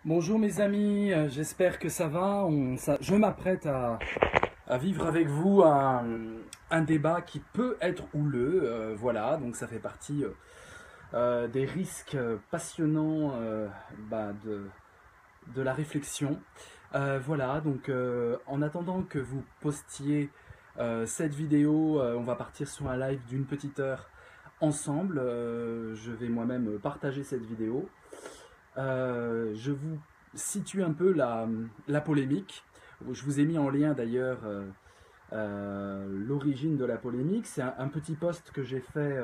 Bonjour mes amis, j'espère que ça va. Je m'apprête à vivre avec vous un débat qui peut être houleux. Voilà, donc ça fait partie des risques passionnants de la réflexion. Voilà, donc en attendant que vous postiez cette vidéo, on va partir sur un live d'une petite heure ensemble. Je vais moi-même partager cette vidéo. Je vous situe un peu la polémique. Je vous ai mis en lien d'ailleurs l'origine de la polémique. C'est un petit post que j'ai fait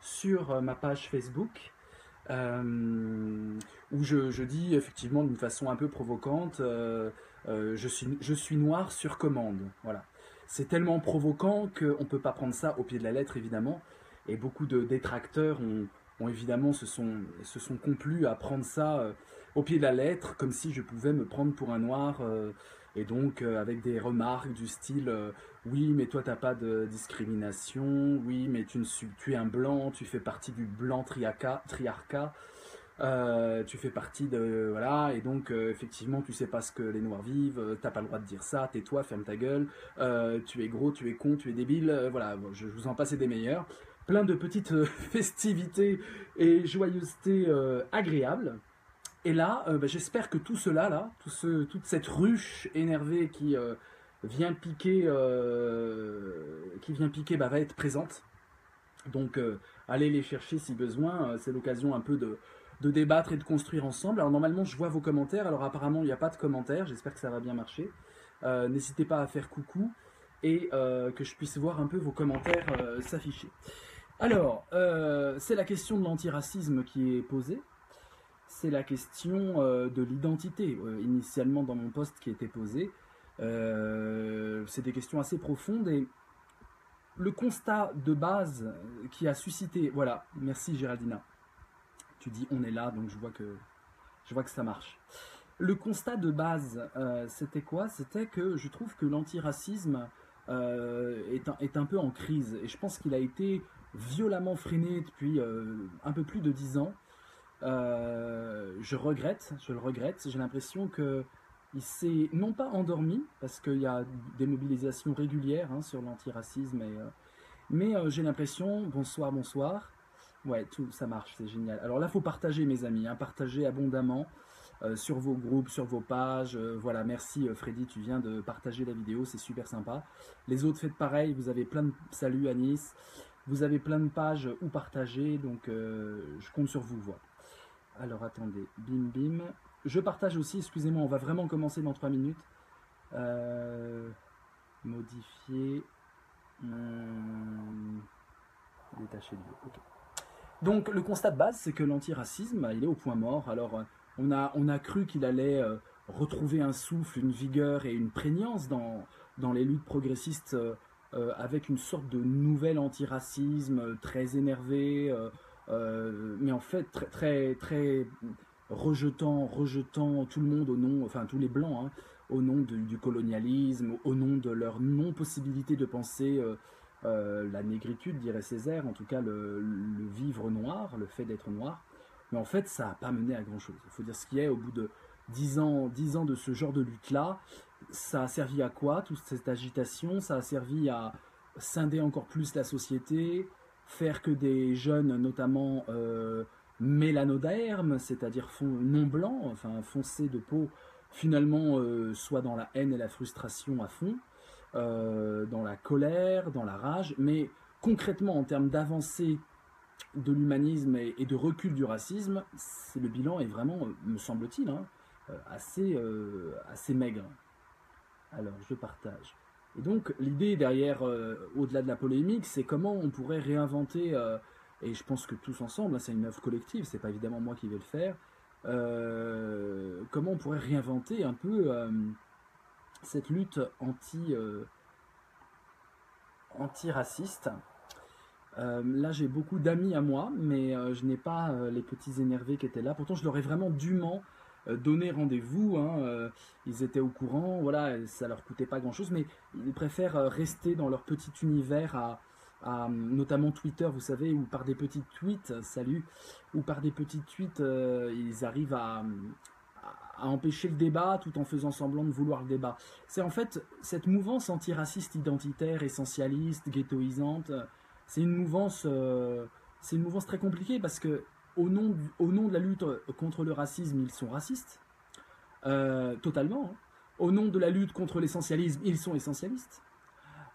sur ma page Facebook où je dis effectivement d'une façon un peu provocante je suis noir sur commande. Voilà. C'est tellement provoquant qu'on ne peut pas prendre ça au pied de la lettre évidemment. Et beaucoup de détracteurs ont évidemment se sont complus à prendre ça au pied de la lettre, comme si je pouvais me prendre pour un noir, et donc avec des remarques du style oui, mais toi t'as pas de discrimination, oui, mais tu es un blanc, tu fais partie du blanc triarcat, tu fais partie de. Voilà, et donc effectivement, tu sais pas ce que les noirs vivent, t'as pas le droit de dire ça, tais-toi, ferme ta gueule, tu es gros, tu es con, tu es débile, voilà, bon, je vous en passe des meilleurs. Plein de petites festivités et joyeusetés agréables. Et là, j'espère que tout cela, là, toute cette ruche énervée qui vient piquer, va être présente. Donc, allez les chercher si besoin. C'est l'occasion un peu de débattre et de construire ensemble. Alors, normalement, je vois vos commentaires. Alors, apparemment, il n'y a pas de commentaires. J'espère que ça va bien marcher. N'hésitez pas à faire coucou et que je puisse voir un peu vos commentaires s'afficher. Alors, c'est la question de l'antiracisme qui est posée. C'est la question de l'identité, initialement dans mon poste qui était posé. C'est des questions assez profondes et le constat de base qui a suscité... Voilà, merci Géraldina. Tu dis on est là, donc je vois que ça marche. Le constat de base, c'était quoi? C'était que je trouve que l'antiracisme est un peu en crise. Et je pense qu'il a été violemment freiné depuis un peu plus de 10 ans. Je le regrette. J'ai l'impression que il s'est non pas endormi, parce qu'il y a des mobilisations régulières sur l'antiracisme, mais j'ai l'impression, bonsoir, ouais, tout ça marche, c'est génial. Alors là, il faut partager mes amis, partager abondamment sur vos groupes, sur vos pages. Voilà, merci Freddy, tu viens de partager la vidéo, c'est super sympa. Les autres, faites pareil, vous avez plein de... Salut Anis, vous avez plein de pages où partager, donc je compte sur vous, voilà. Alors attendez, bim. Je partage aussi, excusez-moi, on va vraiment commencer dans 3 minutes. Modifier. Détacher le lieu. Ok. Donc le constat de base, c'est que l'antiracisme, il est au point mort. Alors on a cru qu'il allait retrouver un souffle, une vigueur et une prégnance dans les luttes progressistes avec une sorte de nouvel antiracisme très énervé, mais en fait très rejetant tout le monde au nom, enfin tous les blancs, au nom du colonialisme, au nom de leur non-possibilité de penser la négritude, dirait Césaire, en tout cas le vivre noir, le fait d'être noir. Mais en fait, ça n'a pas mené à grand-chose. Il faut dire ce qui est, au bout de 10 ans de ce genre de lutte-là, ça a servi à quoi, toute cette agitation? Ça a servi à scinder encore plus la société, faire que des jeunes, notamment mélanodermes, c'est-à-dire non blancs, enfin foncés de peau, finalement soient dans la haine et la frustration à fond, dans la colère, dans la rage, mais concrètement en termes d'avancée de l'humanisme et de recul du racisme, le bilan est vraiment, me semble-t-il, assez maigre. Alors, je partage. Et donc, l'idée derrière, au-delà de la polémique, c'est comment on pourrait réinventer, et je pense que tous ensemble, c'est une œuvre collective, c'est pas évidemment moi qui vais le faire, comment on pourrait réinventer un peu cette lutte anti-raciste. Là, j'ai beaucoup d'amis à moi, mais je n'ai pas les petits énervés qui étaient là. Pourtant, je leur ai vraiment dûment donné rendez-vous. Ils étaient au courant, voilà, ça leur coûtait pas grand-chose, mais ils préfèrent rester dans leur petit univers notamment Twitter, vous savez, ou par des petits tweets, salut, ou par des petits tweets, ils arrivent à empêcher le débat tout en faisant semblant de vouloir le débat. C'est en fait cette mouvance antiraciste, identitaire, essentialiste, ghettoisante, c'est une mouvance très compliquée parce que au nom de la lutte contre le racisme, ils sont racistes, totalement. Hein. Au nom de la lutte contre l'essentialisme, ils sont essentialistes.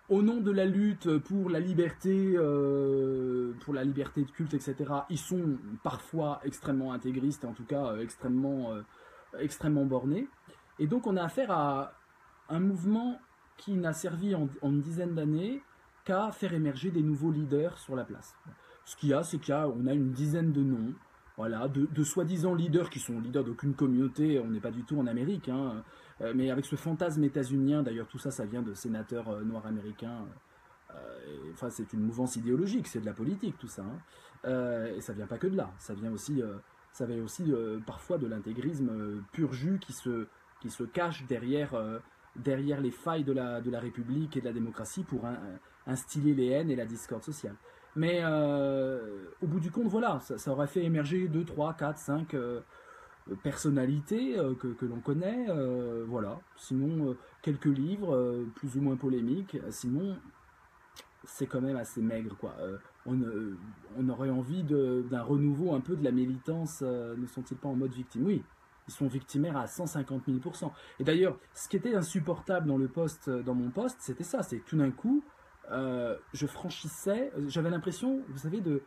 Au nom de la lutte pour la liberté de culte, etc., ils sont parfois extrêmement intégristes, en tout cas extrêmement bornés. Et donc on a affaire à un mouvement qui n'a servi en une dizaine d'années qu'à faire émerger des nouveaux leaders sur la place. Ce qu'il y a, c'est qu'on a une dizaine de noms, voilà, de soi-disant leaders qui sont leaders d'aucune communauté, on n'est pas du tout en Amérique, hein, mais avec ce fantasme états-unien, d'ailleurs tout ça, ça vient de sénateurs noirs américains, enfin c'est une mouvance idéologique, c'est de la politique tout ça, hein, et ça vient pas que de là, ça vient aussi parfois de l'intégrisme pur jus qui se cache derrière les failles de la République et de la démocratie pour instiller les haines et la discorde sociale. Mais au bout du compte, voilà, ça aurait fait émerger 2, 3, 4, 5 personnalités que l'on connaît, voilà. Sinon, quelques livres, plus ou moins polémiques. Sinon, c'est quand même assez maigre, quoi. On aurait envie d'un renouveau un peu de la militance. Ne sont-ils pas en mode victime? Oui, ils sont victimaires à 150 000%. Et d'ailleurs, ce qui était insupportable dans mon poste, c'était ça. C'est tout d'un coup, je franchissais, j'avais l'impression, vous savez, de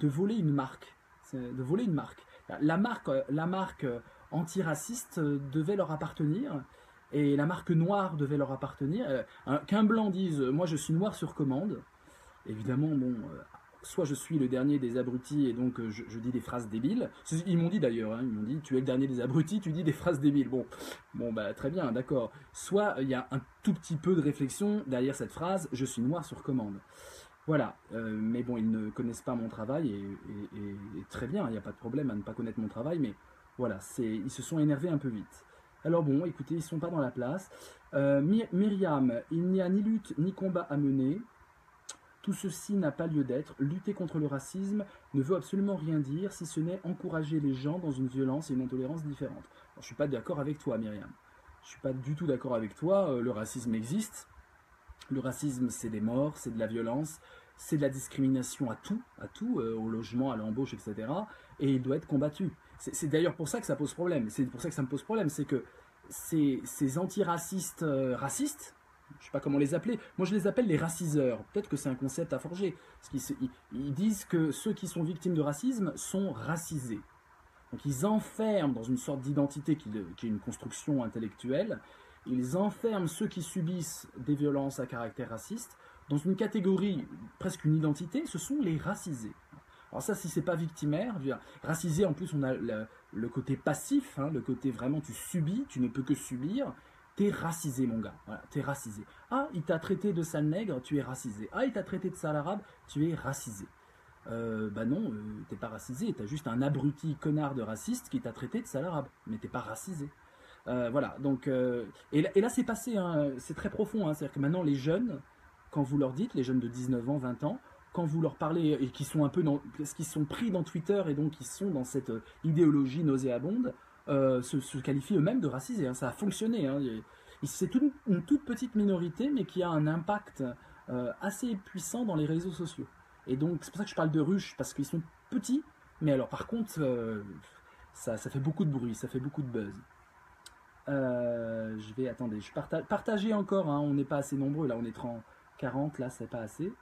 voler une marque. De voler une marque. La marque antiraciste devait leur appartenir, et la marque noire devait leur appartenir. Qu'un blanc dise « moi je suis noir sur commande », évidemment, bon, soit je suis le dernier des abrutis et donc je dis des phrases débiles. Ils m'ont dit d'ailleurs, hein, ils m'ont dit « tu es le dernier des abrutis, tu dis des phrases débiles ». Bon, bah très bien, d'accord. Soit il y a un tout petit peu de réflexion derrière cette phrase « je suis noir sur commande ». Voilà, mais bon, ils ne connaissent pas mon travail et très bien, il n'y a pas de problème à ne pas connaître mon travail, mais voilà, ils se sont énervés un peu vite. Alors bon, écoutez, ils ne sont pas dans la place. Myriam, il n'y a ni lutte ni combat à mener. Tout ceci n'a pas lieu d'être. Lutter contre le racisme ne veut absolument rien dire, si ce n'est encourager les gens dans une violence et une intolérance différentes. Alors, je ne suis pas d'accord avec toi, Myriam. Je ne suis pas du tout d'accord avec toi. Le racisme existe. Le racisme, c'est des morts, c'est de la violence, c'est de la discrimination à tout, au logement, à l'embauche, etc. Et il doit être combattu. C'est d'ailleurs pour ça que ça pose problème. C'est pour ça que ça me pose problème, c'est que ces antiracistes racistes, je ne sais pas comment les appeler, moi je les appelle les raciseurs. Peut-être que c'est un concept à forger. Parce ils disent que ceux qui sont victimes de racisme sont racisés. Donc ils enferment dans une sorte d'identité qui est une construction intellectuelle. Ils enferment ceux qui subissent des violences à caractère raciste dans une catégorie, presque une identité, ce sont les racisés. Alors ça, si c'est pas victimaire, racisé, en plus on a le côté passif, hein, le côté vraiment tu subis, tu ne peux que subir, t'es racisé mon gars, voilà, t'es racisé. Ah, il t'a traité de sale nègre, tu es racisé. Ah, il t'a traité de sale arabe, tu es racisé. Bah non, t'es pas racisé, t'as juste un abruti connard de raciste qui t'a traité de sale arabe, mais t'es pas racisé. Voilà, donc, et là c'est passé, hein, c'est très profond, hein, c'est-à-dire que maintenant les jeunes, quand vous leur dites, les jeunes de 19 ans, 20 ans, quand vous leur parlez, et qui sont un peu parce qu'ils sont pris dans Twitter et donc ils sont dans cette idéologie nauséabonde, se qualifient eux-mêmes de racisés, hein, ça a fonctionné, hein, c'est une toute petite minorité, mais qui a un impact assez puissant dans les réseaux sociaux. Et donc c'est pour ça que je parle de ruches, parce qu'ils sont petits, mais alors par contre, ça fait beaucoup de bruit, ça fait beaucoup de buzz. Attendez, je partager encore, hein, on n'est pas assez nombreux, là on est 40, là c'est pas assez.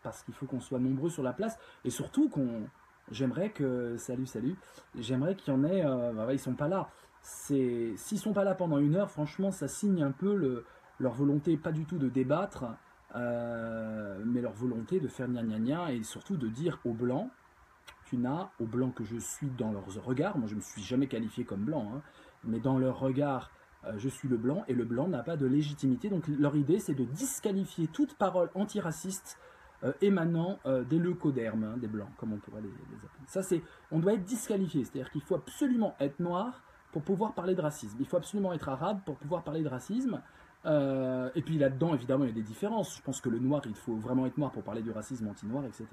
Parce qu'il faut qu'on soit nombreux sur la place, et surtout j'aimerais que, j'aimerais qu'il y en ait, ils sont pas là. S'ils sont pas là pendant 1 heure, franchement ça signe un peu leur volonté, pas du tout de débattre, mais leur volonté de faire gna gna gna, et surtout de dire aux blancs, aux blancs que je suis dans leurs regards, moi je me suis jamais qualifié comme blanc, hein, mais dans leur regard, je suis le blanc, et le blanc n'a pas de légitimité, donc leur idée c'est de disqualifier toute parole antiraciste émanant des leucodermes, hein, des blancs, comme on pourrait les appeler. Ça on doit être disqualifié, c'est-à-dire qu'il faut absolument être noir pour pouvoir parler de racisme, il faut absolument être arabe pour pouvoir parler de racisme, et puis là-dedans évidemment il y a des différences, je pense que le noir, il faut vraiment être noir pour parler du racisme anti-noir, etc.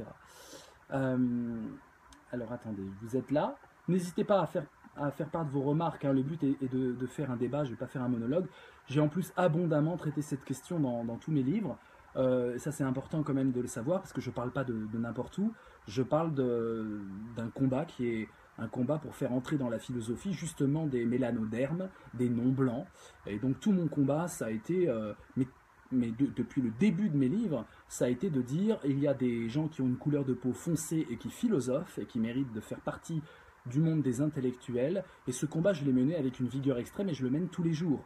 Alors attendez, vous êtes là, n'hésitez pas à faire à faire part de vos remarques, hein. Le but est de faire un débat, je ne vais pas faire un monologue. J'ai en plus abondamment traité cette question dans tous mes livres. Ça c'est important quand même de le savoir, parce que je ne parle pas de n'importe où. Je parle d'un combat qui est un combat pour faire entrer dans la philosophie justement des mélanodermes, des non-blancs. Et donc tout mon combat, ça a été, depuis le début de mes livres, ça a été de dire il y a des gens qui ont une couleur de peau foncée et qui philosophent et qui méritent de faire partie du monde des intellectuels. Et ce combat, je l'ai mené avec une vigueur extrême et je le mène tous les jours.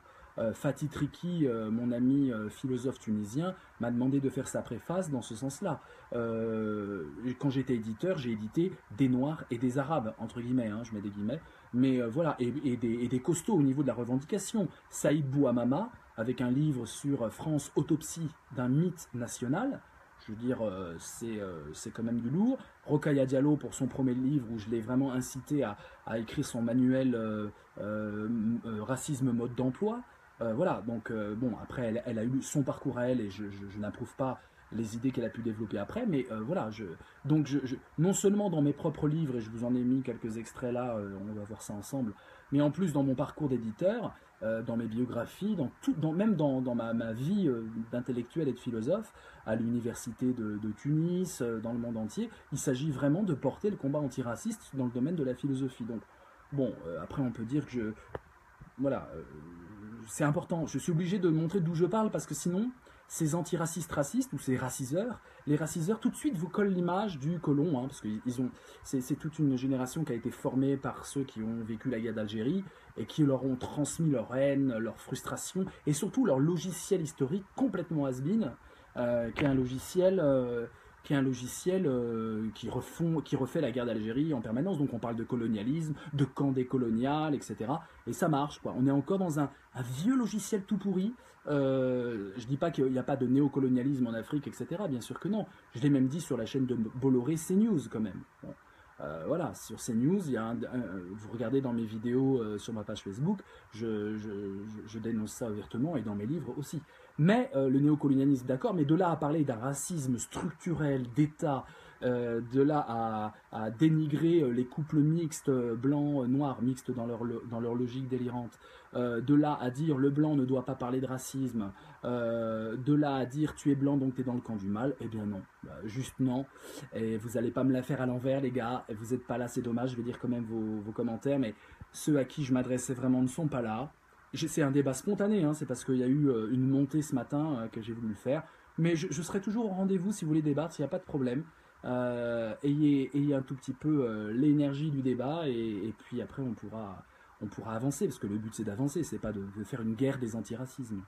Fatih Triki, mon ami philosophe tunisien, m'a demandé de faire sa préface dans ce sens-là. Quand j'étais éditeur, j'ai édité des Noirs et des Arabes, entre guillemets, hein, je mets des guillemets, mais voilà, et des costauds au niveau de la revendication. Saïd Bouamama, avec un livre sur France, autopsie d'un mythe national. Je veux dire, c'est quand même du lourd. Rokhaya Diallo pour son premier livre, où je l'ai vraiment incité à écrire son manuel Racisme mode d'emploi. Voilà, donc bon, après elle a eu son parcours à elle et je n'approuve pas les idées qu'elle a pu développer après, mais voilà, non seulement dans mes propres livres, et je vous en ai mis quelques extraits là, on va voir ça ensemble, mais en plus dans mon parcours d'éditeur, dans mes biographies, même dans ma vie d'intellectuel et de philosophe, à l'université de Tunis, dans le monde entier, il s'agit vraiment de porter le combat antiraciste dans le domaine de la philosophie. Donc, bon, après on peut dire que voilà, c'est important, je suis obligé de montrer d'où je parle, parce que sinon, ces antiracistes racistes, ou ces raciseurs, les raciseurs tout de suite vous collent l'image du colon, hein, parce que c'est toute une génération qui a été formée par ceux qui ont vécu la guerre d'Algérie, et qui leur ont transmis leur haine, leur frustration, et surtout leur logiciel historique complètement has-been, qui est un logiciel... qui refait la guerre d'Algérie en permanence. Donc on parle de colonialisme, de camp décolonial, etc. Et ça marche, quoi. On est encore dans un vieux logiciel tout pourri. Je dis pas qu'il n'y a pas de néocolonialisme en Afrique, etc. Bien sûr que non. Je l'ai même dit sur la chaîne de Bolloré CNews, quand même. Bon. Voilà, sur CNews, vous regardez dans mes vidéos sur ma page Facebook, je dénonce ça ouvertement, et dans mes livres aussi. Mais le néocolonialisme, d'accord, mais de là à parler d'un racisme structurel d'État, de là à dénigrer les couples mixtes, blancs, noirs, mixtes dans leur logique délirante, de là à dire le blanc ne doit pas parler de racisme, de là à dire tu es blanc donc tu es dans le camp du mal, eh bien non, juste non. Et vous n'allez pas me la faire à l'envers, les gars, et vous n'êtes pas là, c'est dommage, je vais lire quand même vos commentaires, mais ceux à qui je m'adressais vraiment ne sont pas là. C'est un débat spontané, hein, c'est parce qu'il y a eu une montée ce matin que j'ai voulu le faire. Mais je serai toujours au rendez-vous si vous voulez débattre, il n'y a pas de problème. Ayez un tout petit peu l'énergie du débat, et puis après on pourra avancer, parce que le but c'est d'avancer, c'est pas de faire une guerre des antiracismes.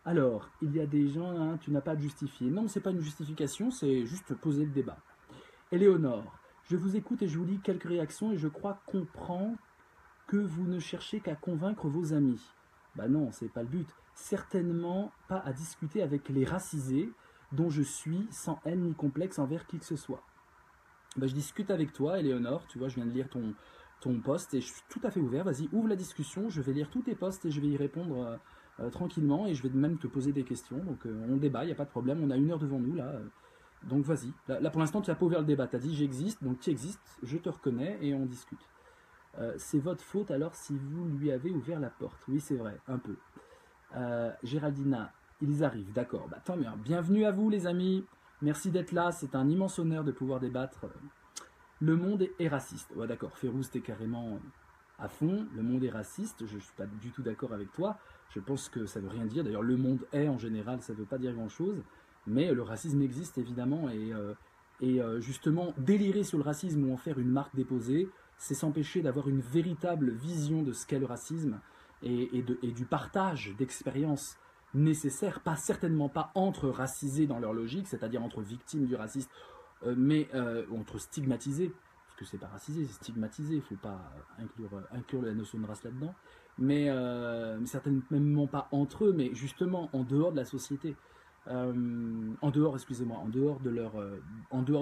Alors, il y a des gens, hein, tu n'as pas à justifier. Non, c'est pas une justification, c'est juste poser le débat. Éléonore, je vous écoute et je vous lis quelques réactions, et je crois comprendre que vous ne cherchez qu'à convaincre vos amis. Bah non, c'est pas le but. Certainement pas à discuter avec les racisés, dont je suis sans haine ni complexe envers qui que ce soit. Bah, je discute avec toi, Éléonore, tu vois, je viens de lire ton post, et je suis tout à fait ouvert. Vas-y, ouvre la discussion, je vais lire tous tes posts et je vais y répondre tranquillement, et je vais même te poser des questions. Donc on débat, il n'y a pas de problème, on a 1 heure devant nous là. Donc vas-y. Là pour l'instant tu n'as pas ouvert le débat, tu as dit j'existe, donc tu existes, je te reconnais et on discute. C'est votre faute alors si vous lui avez ouvert la porte. Oui, c'est vrai, un peu. Géraldina, ils arrivent, d'accord. Bah, tant mieux. Bienvenue à vous, les amis. Merci d'être là. C'est un immense honneur de pouvoir débattre. Le monde est raciste. Ouais, d'accord. Férouz, t'es carrément à fond. Le monde est raciste. Je ne suis pas du tout d'accord avec toi. Je pense que ça ne veut rien dire. D'ailleurs, le monde est en général, ça ne veut pas dire grand-chose. Mais le racisme existe évidemment. Et justement, délirer sur le racisme ou en faire une marque déposée, c'est s'empêcher d'avoir une véritable vision de ce qu'est le racisme et du partage d'expériences nécessaires, certainement pas entre racisés dans leur logique, c'est-à-dire entre victimes du racisme, mais entre stigmatisés, parce que c'est pas racisé, c'est stigmatisé, il ne faut pas inclure la notion de race là-dedans, mais certainement pas entre eux, mais justement en dehors de la société. En dehors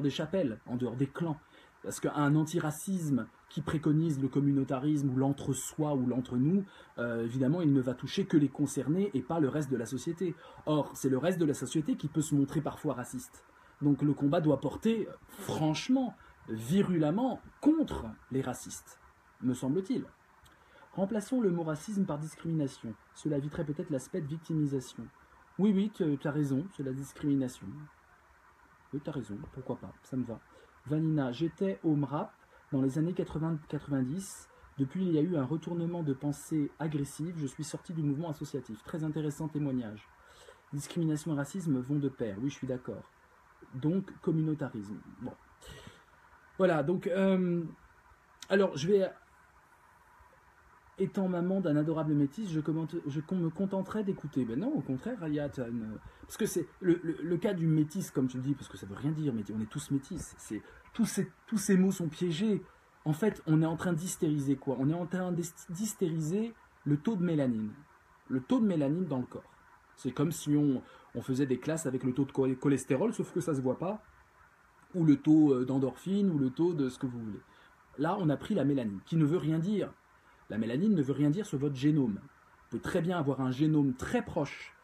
des chapelles, en dehors des clans. Parce qu'un antiracisme qui préconise le communautarisme ou l'entre-soi ou l'entre-nous, évidemment, il ne va toucher que les concernés et pas le reste de la société. Or, c'est le reste de la société qui peut se montrer parfois raciste. Donc le combat doit porter, franchement, virulemment, contre les racistes, me semble-t-il. Remplaçons le mot racisme par discrimination. Cela éviterait peut-être l'aspect de victimisation. Oui, oui, tu as raison, c'est la discrimination. Oui, tu as raison, pourquoi pas, ça me va. Vanina, j'étais au MRAP dans les années 80-90. Depuis, il y a eu un retournement de pensée agressive. Je suis sorti du mouvement associatif. Très intéressant témoignage. Discrimination et racisme vont de pair. Oui, je suis d'accord. Donc, communautarisme. Bon. Voilà, donc... alors, je vais... Étant maman d'un adorable métis, je me contenterais d'écouter. Ben non, au contraire, Rayat. Parce que c'est le cas du métis, comme tu le dis, parce que ça veut rien dire, mais on est tous métis. Tous ces mots sont piégés. En fait, on est en train d'hystériser quoi? On est en train d'hystériser le taux de mélanine. Le taux de mélanine dans le corps. C'est comme si on faisait des classes avec le taux de cholestérol, sauf que ça ne se voit pas. Ou le taux d'endorphine, ou le taux de ce que vous voulez. Là, on a pris la mélanine, qui ne veut rien dire. La mélanine ne veut rien dire sur votre génome. Vous pouvez très bien avoir un génome très proche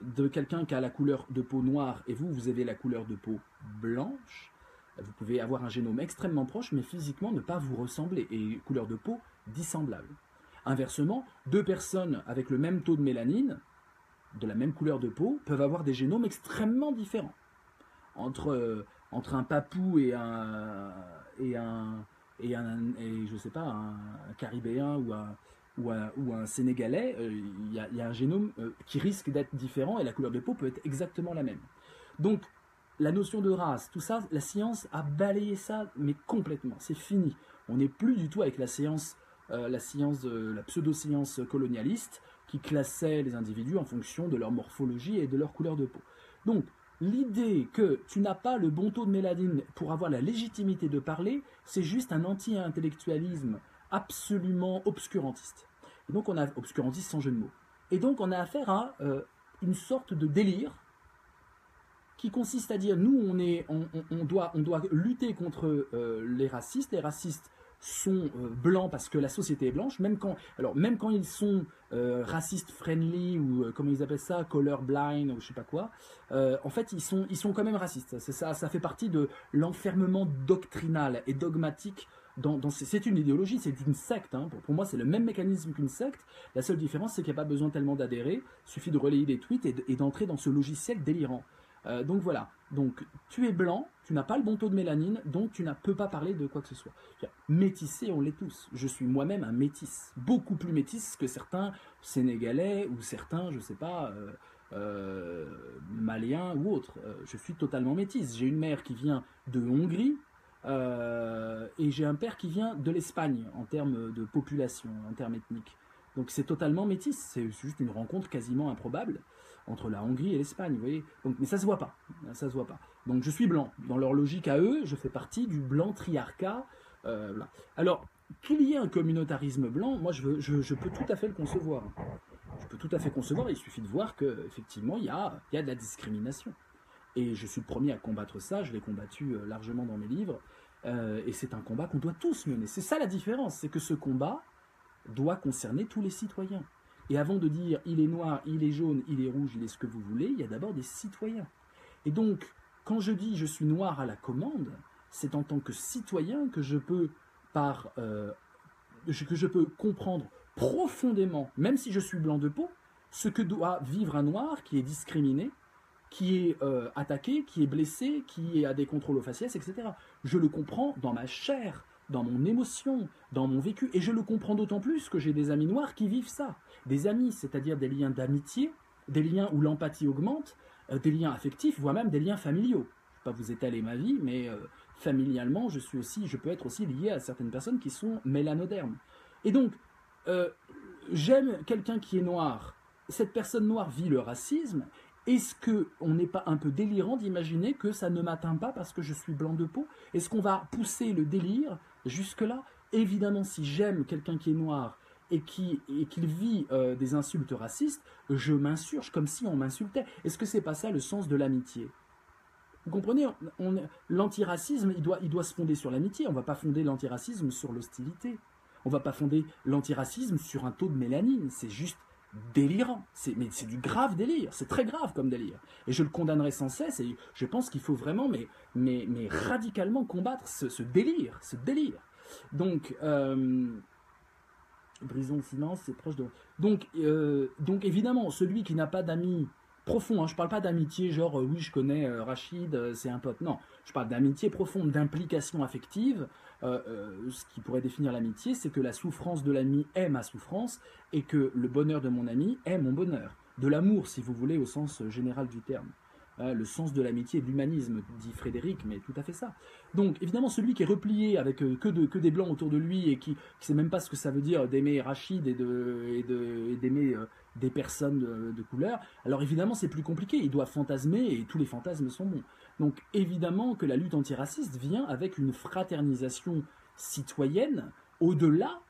de quelqu'un qui a la couleur de peau noire et vous avez la couleur de peau blanche. Vous pouvez avoir un génome extrêmement proche, mais physiquement ne pas vous ressembler et couleur de peau dissemblable. Inversement, deux personnes avec le même taux de mélanine, de la même couleur de peau, peuvent avoir des génomes extrêmement différents. Entre un papou et je sais pas, un Caribéen ou un Sénégalais, il y a un génome qui risque d'être différent et la couleur de peau peut être exactement la même. Donc, la notion de race, tout ça, la science a balayé ça, mais complètement, c'est fini. On n'est plus du tout avec la pseudo-science colonialiste qui classait les individus en fonction de leur morphologie et de leur couleur de peau. Donc, l'idée que tu n'as pas le bon taux de mélanine pour avoir la légitimité de parler, c'est juste un anti-intellectualisme absolument obscurantiste. Et donc on a obscurantiste sans jeu de mots. Et donc on a affaire à une sorte de délire qui consiste à dire nous on doit lutter contre les racistes. Les racistes sont blancs parce que la société est blanche, même quand ils sont racistes friendly ou comment ils appellent ça, color blind ou je sais pas quoi, en fait ils sont quand même racistes. Ça fait partie de l'enfermement doctrinal et dogmatique. C'est une idéologie, c'est une secte. Hein. Pour moi, c'est le même mécanisme qu'une secte. La seule différence, c'est qu'il n'y a pas besoin tellement d'adhérer. Il suffit de relayer des tweets et d'entrer dans ce logiciel délirant. Donc voilà, donc tu es blanc, tu n'as pas le bon taux de mélanine, donc tu ne peux pas parler de quoi que ce soit. Métissé, on l'est tous. Je suis moi-même un métis, beaucoup plus métis que certains Sénégalais ou certains, je ne sais pas, Maliens ou autres. Je suis totalement métis. J'ai une mère qui vient de Hongrie et j'ai un père qui vient de l'Espagne en termes de population, en termes ethniques. Donc c'est totalement métis, c'est juste une rencontre quasiment improbable entre la Hongrie et l'Espagne, vous voyez. Donc, mais ça se voit pas, ça se voit pas. Donc je suis blanc. Dans leur logique à eux, je fais partie du blanc triarcat. Voilà. Alors, qu'il y ait un communautarisme blanc, moi je peux tout à fait le concevoir. Je peux tout à fait concevoir, il suffit de voir qu'effectivement, il y a de la discrimination. Et je suis le premier à combattre ça, je l'ai combattu largement dans mes livres. Et c'est un combat qu'on doit tous mener. C'est ça la différence, c'est que ce combat doit concerner tous les citoyens. Et avant de dire il est noir, il est jaune, il est rouge, il est ce que vous voulez, il y a d'abord des citoyens. Et donc, quand je dis je suis noir à la commande, c'est en tant que citoyen que je peux comprendre profondément, même si je suis blanc de peau, ce que doit vivre un noir qui est discriminé, qui est attaqué, qui est blessé, qui a des contrôles aux faciès, etc. Je le comprends dans ma chair, dans mon émotion, dans mon vécu, et je le comprends d'autant plus que j'ai des amis noirs qui vivent ça. Des amis, c'est-à-dire des liens d'amitié, des liens où l'empathie augmente, des liens affectifs, voire même des liens familiaux. Je ne vais pas vous étaler ma vie, mais familialement, je peux être aussi lié à certaines personnes qui sont mélanodermes. Et donc, j'aime quelqu'un qui est noir. Cette personne noire vit le racisme. Est-ce qu'on n'est pas un peu délirant d'imaginer que ça ne m'atteint pas parce que je suis blanc de peau? Est-ce qu'on va pousser le délire jusque-là? Évidemment, si j'aime quelqu'un qui est noir et qu'il vit des insultes racistes, je m'insurge comme si on m'insultait. Est-ce que c'est pas ça le sens de l'amitié? Vous comprenez, l'antiracisme, il doit se fonder sur l'amitié. On ne va pas fonder l'antiracisme sur l'hostilité. On ne va pas fonder l'antiracisme sur un taux de mélanine. C'est juste délirant. Mais c'est du grave délire. C'est très grave comme délire. Et je le condamnerai sans cesse. Et je pense qu'il faut vraiment, mais radicalement combattre ce délire. Donc, Brisons le silence, c'est proche de... Donc évidemment, celui qui n'a pas d'amis profonds, hein, je ne parle pas d'amitié genre oui je connais Rachid, c'est un pote, non, je parle d'amitié profonde, d'implication affective. Ce qui pourrait définir l'amitié, c'est que la souffrance de l'ami est ma souffrance et que le bonheur de mon ami est mon bonheur. De l'amour, si vous voulez, au sens général du terme. Le sens de l'amitié et de l'humanisme, dit Frédéric, mais tout à fait ça. Donc, évidemment, celui qui est replié avec que des blancs autour de lui et qui ne sait même pas ce que ça veut dire d'aimer Rachid et d'aimer des personnes de couleur, alors évidemment, c'est plus compliqué. Il doit fantasmer et tous les fantasmes sont bons. Donc, évidemment que la lutte antiraciste vient avec une fraternisation citoyenne au-delà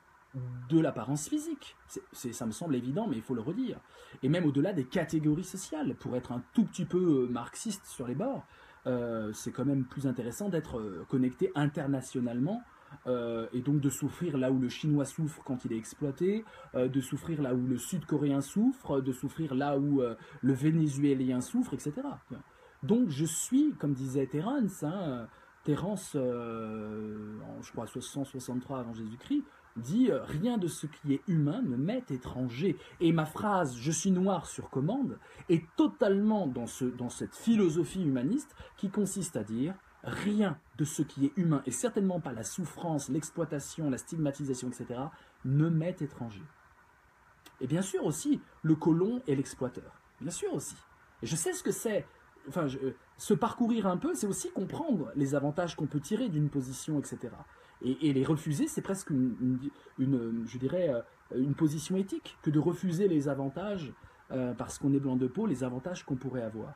de l'apparence physique. Ça me semble évident, mais il faut le redire. Et même au-delà des catégories sociales, pour être un tout petit peu marxiste sur les bords, c'est quand même plus intéressant d'être connecté internationalement et donc de souffrir là où le Chinois souffre quand il est exploité, de souffrir là où le Sud-Coréen souffre, de souffrir là où le Vénézuélien souffre, etc. Donc je suis, comme disait Terence, je crois 163 avant Jésus-Christ, dit rien de ce qui est humain ne m'est étranger. Et ma phrase je suis noir sur commande est totalement dans cette philosophie humaniste qui consiste à dire rien de ce qui est humain, et certainement pas la souffrance, l'exploitation, la stigmatisation, etc., ne m'est étranger. Et bien sûr aussi le colon et l'exploiteur. Bien sûr aussi. Et je sais ce que c'est. Enfin, se parcourir un peu, c'est aussi comprendre les avantages qu'on peut tirer d'une position, etc. Et les refuser, c'est presque je dirais, une position éthique que de refuser les avantages parce qu'on est blanc de peau, les avantages qu'on pourrait avoir.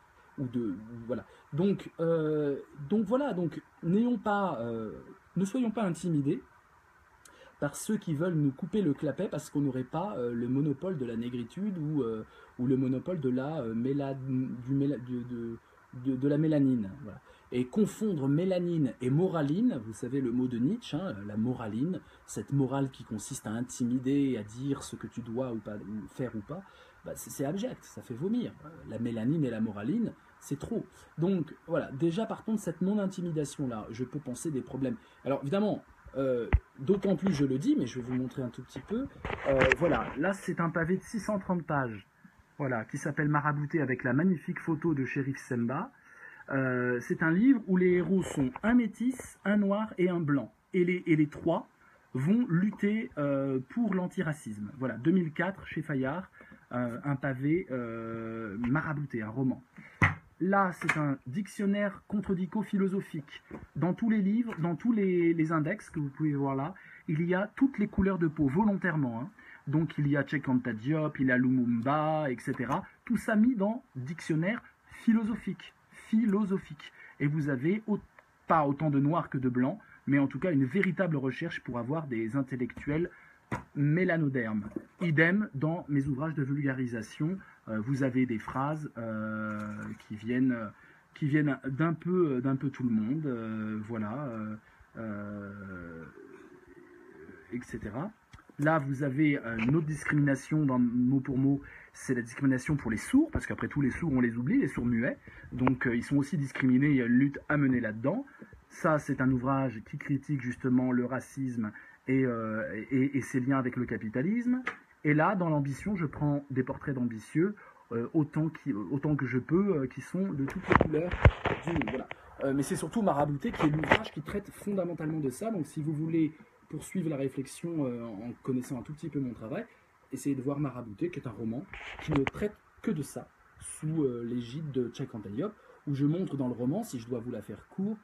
Voilà. Donc voilà. Donc ne soyons pas intimidés par ceux qui veulent nous couper le clapet parce qu'on n'aurait pas le monopole de la négritude ou le monopole de la de la mélanine. Voilà. Et confondre mélanine et moraline, vous savez le mot de Nietzsche, la moraline, cette morale qui consiste à intimider, à dire ce que tu dois ou pas faire ou pas, bah c'est abject, ça fait vomir. La mélanine et la moraline, c'est trop. Donc voilà, déjà partons de cette non-intimidation-là, je peux penser des problèmes. Alors évidemment, d'autant plus je le dis, mais je vais vous montrer un tout petit peu. Voilà, là c'est un pavé de 630 pages. Voilà, qui s'appelle Marabouté avec la magnifique photo de Shérif Semba. C'est un livre où les héros sont un métis, un noir et un blanc. Et les trois vont lutter pour l'antiracisme. Voilà, 2004 chez Fayard, un pavé marabouté, un roman. Là, c'est un dictionnaire contredico-philosophique. Dans tous les livres, dans tous les index que vous pouvez voir là, il y a toutes les couleurs de peau, volontairement. Donc il y a Cheikh Anta Diop, il y a Lumumba, etc. Tout ça mis dans dictionnaire philosophique. Et vous avez pas autant de noirs que de blancs, mais en tout cas une véritable recherche pour avoir des intellectuels mélanodermes. Idem dans mes ouvrages de vulgarisation, vous avez des phrases qui viennent d'un peu tout le monde, voilà, etc. Là, vous avez une autre discrimination dans mot pour mot, c'est la discrimination pour les sourds, parce qu'après tout, les sourds, on les oublie, les sourds muets. Donc, ils sont aussi discriminés, il y a une lutte à mener là-dedans. Ça, c'est un ouvrage qui critique justement le racisme et ses liens avec le capitalisme. Et là, dans l'ambition, je prends des portraits d'ambitieux, autant que je peux, qui sont de toutes les couleurs du monde. Voilà. Mais c'est surtout Marabouté qui est l'ouvrage qui traite fondamentalement de ça. Donc, si vous voulez poursuivre la réflexion en connaissant un tout petit peu mon travail, essayez de voir Marabouté, qui est un roman qui ne traite que de ça, sous l'égide de Cheikh Anta Diop, où je montre dans le roman, si je dois vous la faire courte,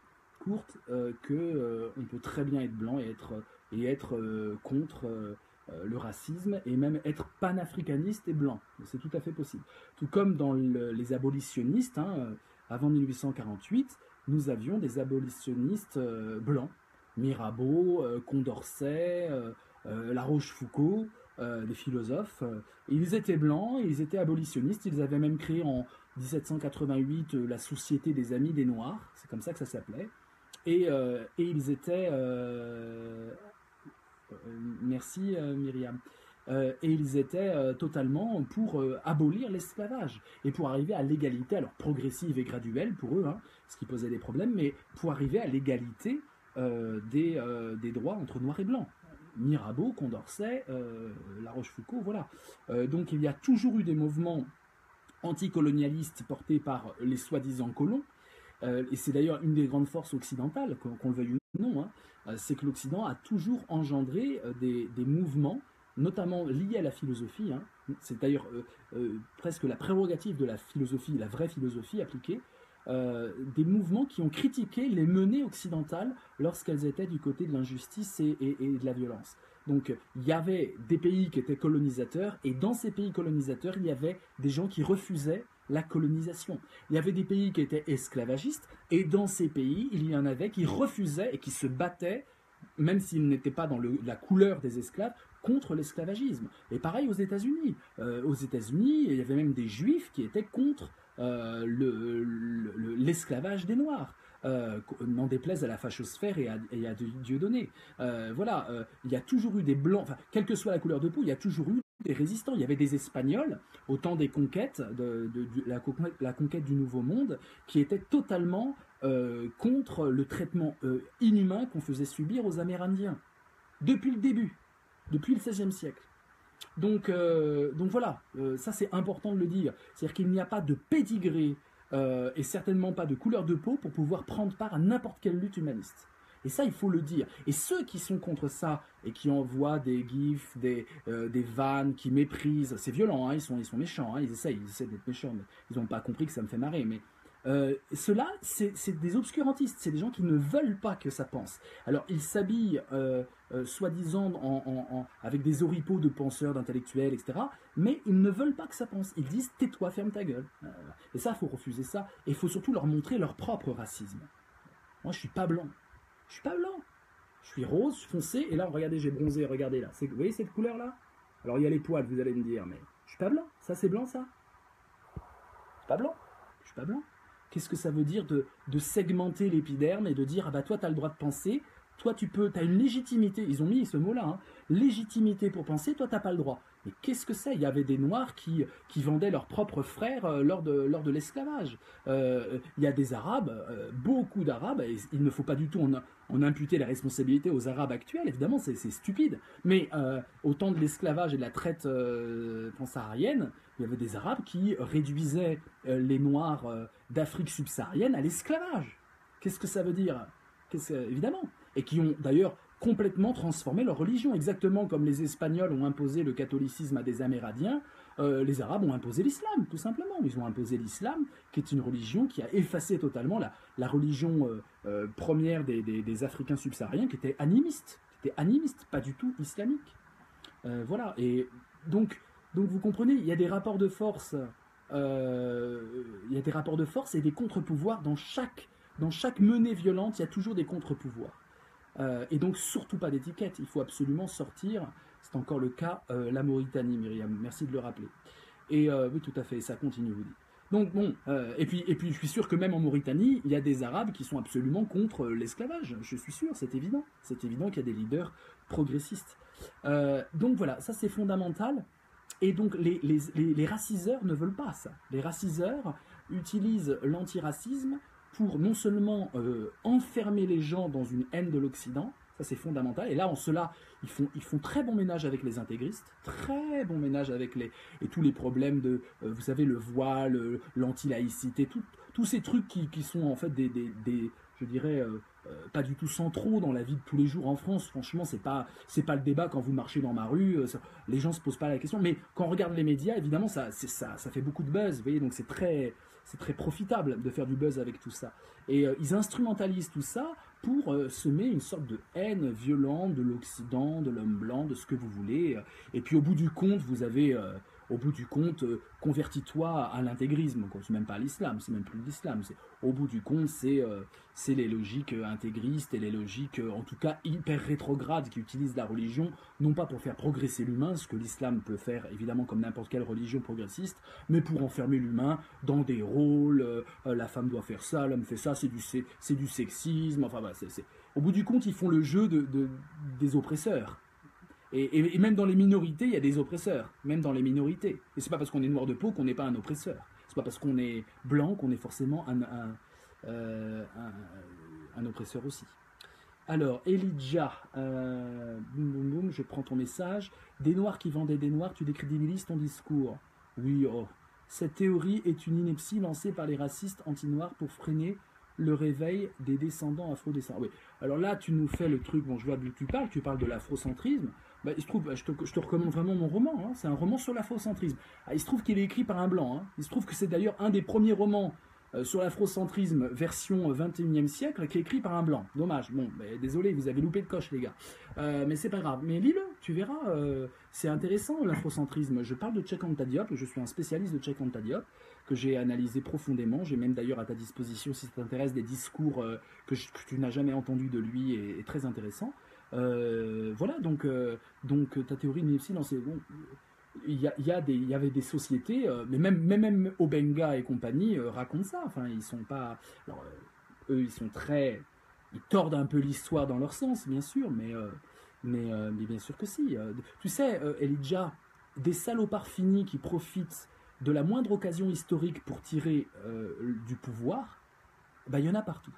que on peut très bien être blanc et être contre le racisme, et même être panafricaniste et blanc. C'est tout à fait possible. Tout comme dans les abolitionnistes, avant 1848, nous avions des abolitionnistes blancs. Mirabeau, Condorcet, La Rochefoucauld, des philosophes. Ils étaient blancs, ils étaient abolitionnistes, ils avaient même créé en 1788 la Société des Amis des Noirs, c'est comme ça que ça s'appelait. Et ils étaient... merci Myriam. Et ils étaient totalement pour abolir l'esclavage et pour arriver à l'égalité, alors progressive et graduelle pour eux, ce qui posait des problèmes, mais pour arriver à l'égalité des droits entre noirs et blancs. Mirabeau, Condorcet, La Rochefoucauld, voilà. Donc il y a toujours eu des mouvements anticolonialistes portés par les soi-disant colons, et c'est d'ailleurs une des grandes forces occidentales, qu'on le veuille ou non, hein, c'est que l'Occident a toujours engendré des mouvements, notamment liés à la philosophie, hein. C'est d'ailleurs presque la prérogative de la philosophie, la vraie philosophie appliquée, des mouvements qui ont critiqué les menées occidentales lorsqu'elles étaient du côté de l'injustice et de la violence. Donc il y avait des pays qui étaient colonisateurs, et dans ces pays colonisateurs, il y avait des gens qui refusaient la colonisation. Il y avait des pays qui étaient esclavagistes, et dans ces pays, il y en avait qui refusaient et qui se battaient, même s'ils n'étaient pas dans la couleur des esclaves, contre l'esclavagisme. Et pareil aux États-Unis. Aux États-Unis, il y avait même des juifs qui étaient contre l'esclavage des Noirs. N'en déplaise à la fachosphère et à Dieudonné. Voilà, il y a toujours eu des blancs, enfin, quelle que soit la couleur de peau, il y a toujours eu des résistants. Il y avait des Espagnols, au temps des conquêtes, la conquête du Nouveau Monde, qui étaient totalement contre le traitement inhumain qu'on faisait subir aux Amérindiens. Depuis le début, depuis le XVIe siècle. Donc voilà, ça c'est important de le dire. C'est-à-dire qu'il n'y a pas de pédigré et certainement pas de couleur de peau pour pouvoir prendre part à n'importe quelle lutte humaniste. Et ça, il faut le dire. Et ceux qui sont contre ça et qui envoient des gifs, des vannes, qui méprisent, c'est violent, hein, ils sont méchants, hein, ils essaient d'être méchants, mais ils n'ont pas compris que ça me fait marrer. Mais ceux-là, c'est des obscurantistes, c'est des gens qui ne veulent pas que ça pense. Alors, ils s'habillent soi-disant avec des oripeaux de penseurs, d'intellectuels, etc. Mais ils ne veulent pas que ça pense. Ils disent « tais-toi, ferme ta gueule ». Et ça, il faut refuser ça. Et il faut surtout leur montrer leur propre racisme. Moi, je suis pas blanc. Je suis pas blanc. Je suis rose, foncé, et là, regardez, j'ai bronzé, regardez là. Vous voyez cette couleur-là? Alors, il y a les poils, vous allez me dire, mais je suis pas blanc. Ça, c'est blanc, ça? C'est pas blanc. Je suis pas blanc. Qu'est-ce que ça veut dire de segmenter l'épiderme et de dire, ah bah toi, tu as le droit de penser, toi, tu as une légitimité, ils ont mis ce mot-là, hein, légitimité pour penser, toi, tu n'as pas le droit. Mais qu'est-ce que c'est? Il y avait des Noirs qui vendaient leurs propres frères lors de l'esclavage. Il y a des Arabes, beaucoup d'Arabes, et il ne faut pas du tout en imputer la responsabilité aux Arabes actuels, évidemment, c'est stupide. Mais au temps de l'esclavage et de la traite transsaharienne, il y avait des Arabes qui réduisaient les Noirs d'Afrique subsaharienne à l'esclavage. Qu'est-ce que ça veut dire? Évidemment. Et qui ont d'ailleurs complètement transformé leur religion, exactement comme les Espagnols ont imposé le catholicisme à des Amérindiens, les Arabes ont imposé l'islam, tout simplement. Ils ont imposé l'islam, qui est une religion qui a effacé totalement la religion première des Africains subsahariens, qui était animiste, pas du tout islamique. Voilà, et donc vous comprenez, il y a des rapports de force, et des contre-pouvoirs dans chaque menée violente, il y a toujours des contre-pouvoirs. Et donc surtout pas d'étiquette, il faut absolument sortir, c'est encore le cas, la Mauritanie, Myriam, merci de le rappeler. Et oui, tout à fait, ça continue, vous dites. Donc bon, et puis je suis sûr que même en Mauritanie, il y a des Arabes qui sont absolument contre l'esclavage, je suis sûr, c'est évident qu'il y a des leaders progressistes. Donc voilà, ça c'est fondamental. Et donc les raciseurs ne veulent pas ça. Les raciseurs utilisent l'antiracisme pour non seulement enfermer les gens dans une haine de l'Occident, ça c'est fondamental, et là en cela ils font très bon ménage avec les intégristes, très bon ménage avec et tous les problèmes de, vous savez, le voile, l'anti-laïcité, tous ces trucs qui sont en fait des je dirais, pas du tout centraux dans la vie de tous les jours en France. Franchement, c'est pas le débat quand vous marchez dans ma rue, les gens se posent pas la question, mais quand on regarde les médias, évidemment, ça fait beaucoup de buzz, vous voyez, donc c'est très profitable de faire du buzz avec tout ça. Et ils instrumentalisent tout ça pour semer une sorte de haine violente de l'Occident, de l'homme blanc, de ce que vous voulez. Et puis au bout du compte, vous avez... convertis-toi à l'intégrisme, c'est même pas à l'islam, c'est même plus de l'islam. Au bout du compte, c'est les logiques intégristes et les logiques, en tout cas, hyper rétrogrades qui utilisent la religion, non pas pour faire progresser l'humain, ce que l'islam peut faire, évidemment, comme n'importe quelle religion progressiste, mais pour enfermer l'humain dans des rôles, la femme doit faire ça, l'homme fait ça, c'est du sexisme, enfin, voilà, au bout du compte, ils font le jeu des oppresseurs. Et même dans les minorités, il y a des oppresseurs, même dans les minorités. Et c'est pas parce qu'on est noir de peau qu'on n'est pas un oppresseur. C'est pas parce qu'on est blanc qu'on est forcément un oppresseur aussi. Alors, Elijah, boum boum boum, je prends ton message. Des noirs qui vendaient des noirs, tu décrédibilises ton discours. Oui, oh. Cette théorie est une ineptie lancée par les racistes anti-noirs pour freiner le réveil des descendants afro-descendants. Oui. Alors là, tu nous fais le truc, bon, je vois d'où tu parles de l'afrocentrisme. Bah, il se trouve, je te recommande vraiment mon roman, hein. C'est un roman sur l'afrocentrisme. Ah, il se trouve qu'il est écrit par un blanc, hein. Il se trouve que c'est d'ailleurs un des premiers romans sur l'afrocentrisme version 21e siècle qui est écrit par un blanc. Dommage, bon, mais désolé, vous avez loupé le coche les gars. Mais c'est pas grave, mais lis-le, tu verras, c'est intéressant l'afrocentrisme. Je parle de Cheikh Anta Diop, je suis un spécialiste de Cheikh Anta Diop, que j'ai analysé profondément. J'ai même d'ailleurs à ta disposition, si ça t'intéresse, des discours que tu n'as jamais entendus de lui et très intéressants. Voilà, donc ta théorie de l'ineptie, bon, il y avait des sociétés, mais même Obenga et compagnie racontent ça. Enfin, ils sont pas. Alors, eux, ils tordent un peu l'histoire dans leur sens, bien sûr, mais bien sûr que si. Tu sais, Elijah, des salopards finis qui profitent de la moindre occasion historique pour tirer du pouvoir, ben, il y en a partout.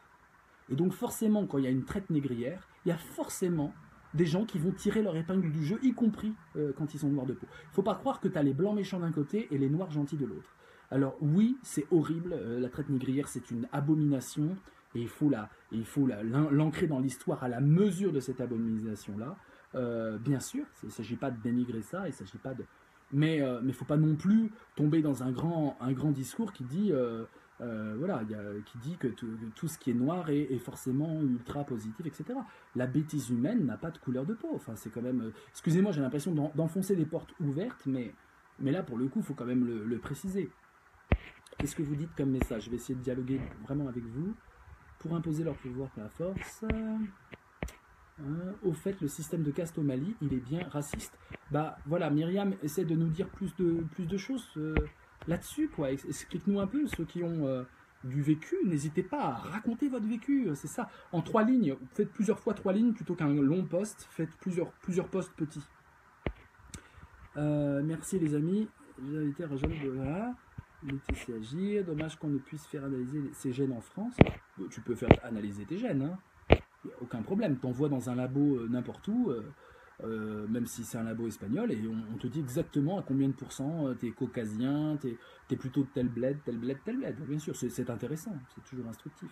Et donc forcément, quand il y a une traite négrière, il y a forcément des gens qui vont tirer leur épingle du jeu, y compris quand ils sont noirs de peau. Il ne faut pas croire que tu as les blancs méchants d'un côté et les noirs gentils de l'autre. Alors oui, c'est horrible, la traite négrière c'est une abomination, et il faut l'ancrer dans l'histoire à la mesure de cette abomination-là. Bien sûr, il ne s'agit pas de dénigrer ça, il s'agit pas de... Mais il ne faut pas non plus tomber dans un grand discours qui dit... voilà, qui dit que tout ce qui est noir est forcément ultra positif, etc. La bêtise humaine n'a pas de couleur de peau. Enfin, c'est quand même... excusez-moi, j'ai l'impression d'enfoncer des portes ouvertes, mais là, pour le coup, il faut quand même le préciser. Qu'est-ce que vous dites comme message? Je vais essayer de dialoguer vraiment avec vous pour imposer leur pouvoir par la force. Au fait, le système de caste au Mali, il est bien raciste. Bah voilà, Myriam essaie de nous dire plus de choses là-dessus, quoi. Explique-nous un peu, ceux qui ont du vécu, n'hésitez pas à raconter votre vécu, c'est ça. En 3 lignes, faites plusieurs fois 3 lignes plutôt qu'un long post, faites plusieurs posts petits. Merci les amis, j'ai invité à rejoindre laisser agir, dommage qu'on ne puisse faire analyser ces gènes en France. Tu peux faire analyser tes gènes, hein. Aucun problème, t'envoies dans un labo n'importe où, même si c'est un labo espagnol, et on te dit exactement à combien de pourcents t'es caucasien, t'es plutôt de tel bled. Bien sûr, c'est intéressant, c'est toujours instructif.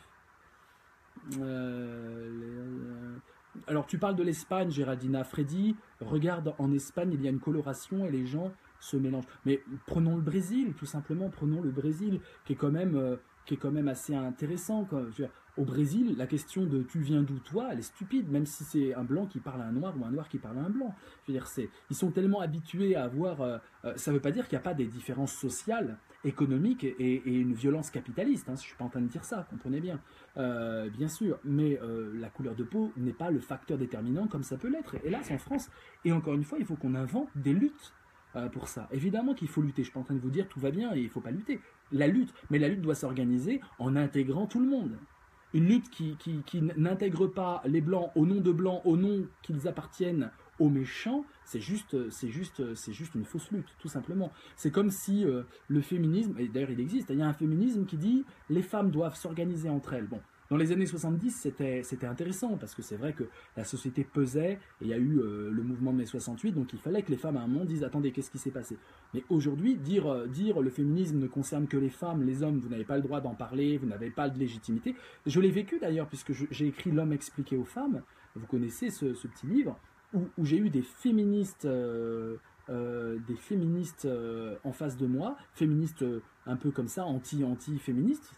Alors tu parles de l'Espagne, Géraldina. Freddy, regarde, en Espagne il y a une coloration et les gens se mélangent. Mais prenons le Brésil, tout simplement, prenons le Brésil, qui est quand même assez intéressant, quoi. Je veux dire, au Brésil, la question de tu viens d'où toi, elle est stupide, même si c'est un blanc qui parle à un noir ou un noir qui parle à un blanc. Je veux dire, ils sont tellement habitués à avoir... ça ne veut pas dire qu'il n'y a pas des différences sociales, économiques et une violence capitaliste, hein, je ne suis pas en train de dire ça, comprenez bien. Bien sûr, mais la couleur de peau n'est pas le facteur déterminant comme ça peut l'être, hélas en France. Et encore une fois, il faut qu'on invente des luttes pour ça. Évidemment qu'il faut lutter, je ne suis pas en train de vous dire tout va bien et il ne faut pas lutter. La lutte doit s'organiser en intégrant tout le monde. Une lutte qui n'intègre pas les blancs au nom de blancs, au nom qu'ils appartiennent aux méchants, c'est juste une fausse lutte, tout simplement. C'est comme si le féminisme, et d'ailleurs il existe, il y a un féminisme qui dit les femmes doivent s'organiser entre elles. Bon, dans les années 70, c'était intéressant, parce que c'est vrai que la société pesait, et il y a eu le mouvement de mai 68, donc il fallait que les femmes à un moment disent « Attendez, qu'est-ce qui s'est passé ?» Mais aujourd'hui, dire le féminisme ne concerne que les femmes, les hommes, vous n'avez pas le droit d'en parler, vous n'avez pas de légitimité. Je l'ai vécu d'ailleurs, puisque j'ai écrit L'homme expliqué aux femmes, vous connaissez ce petit livre, où j'ai eu des féministes en face de moi, féministes un peu comme ça, anti-féministes,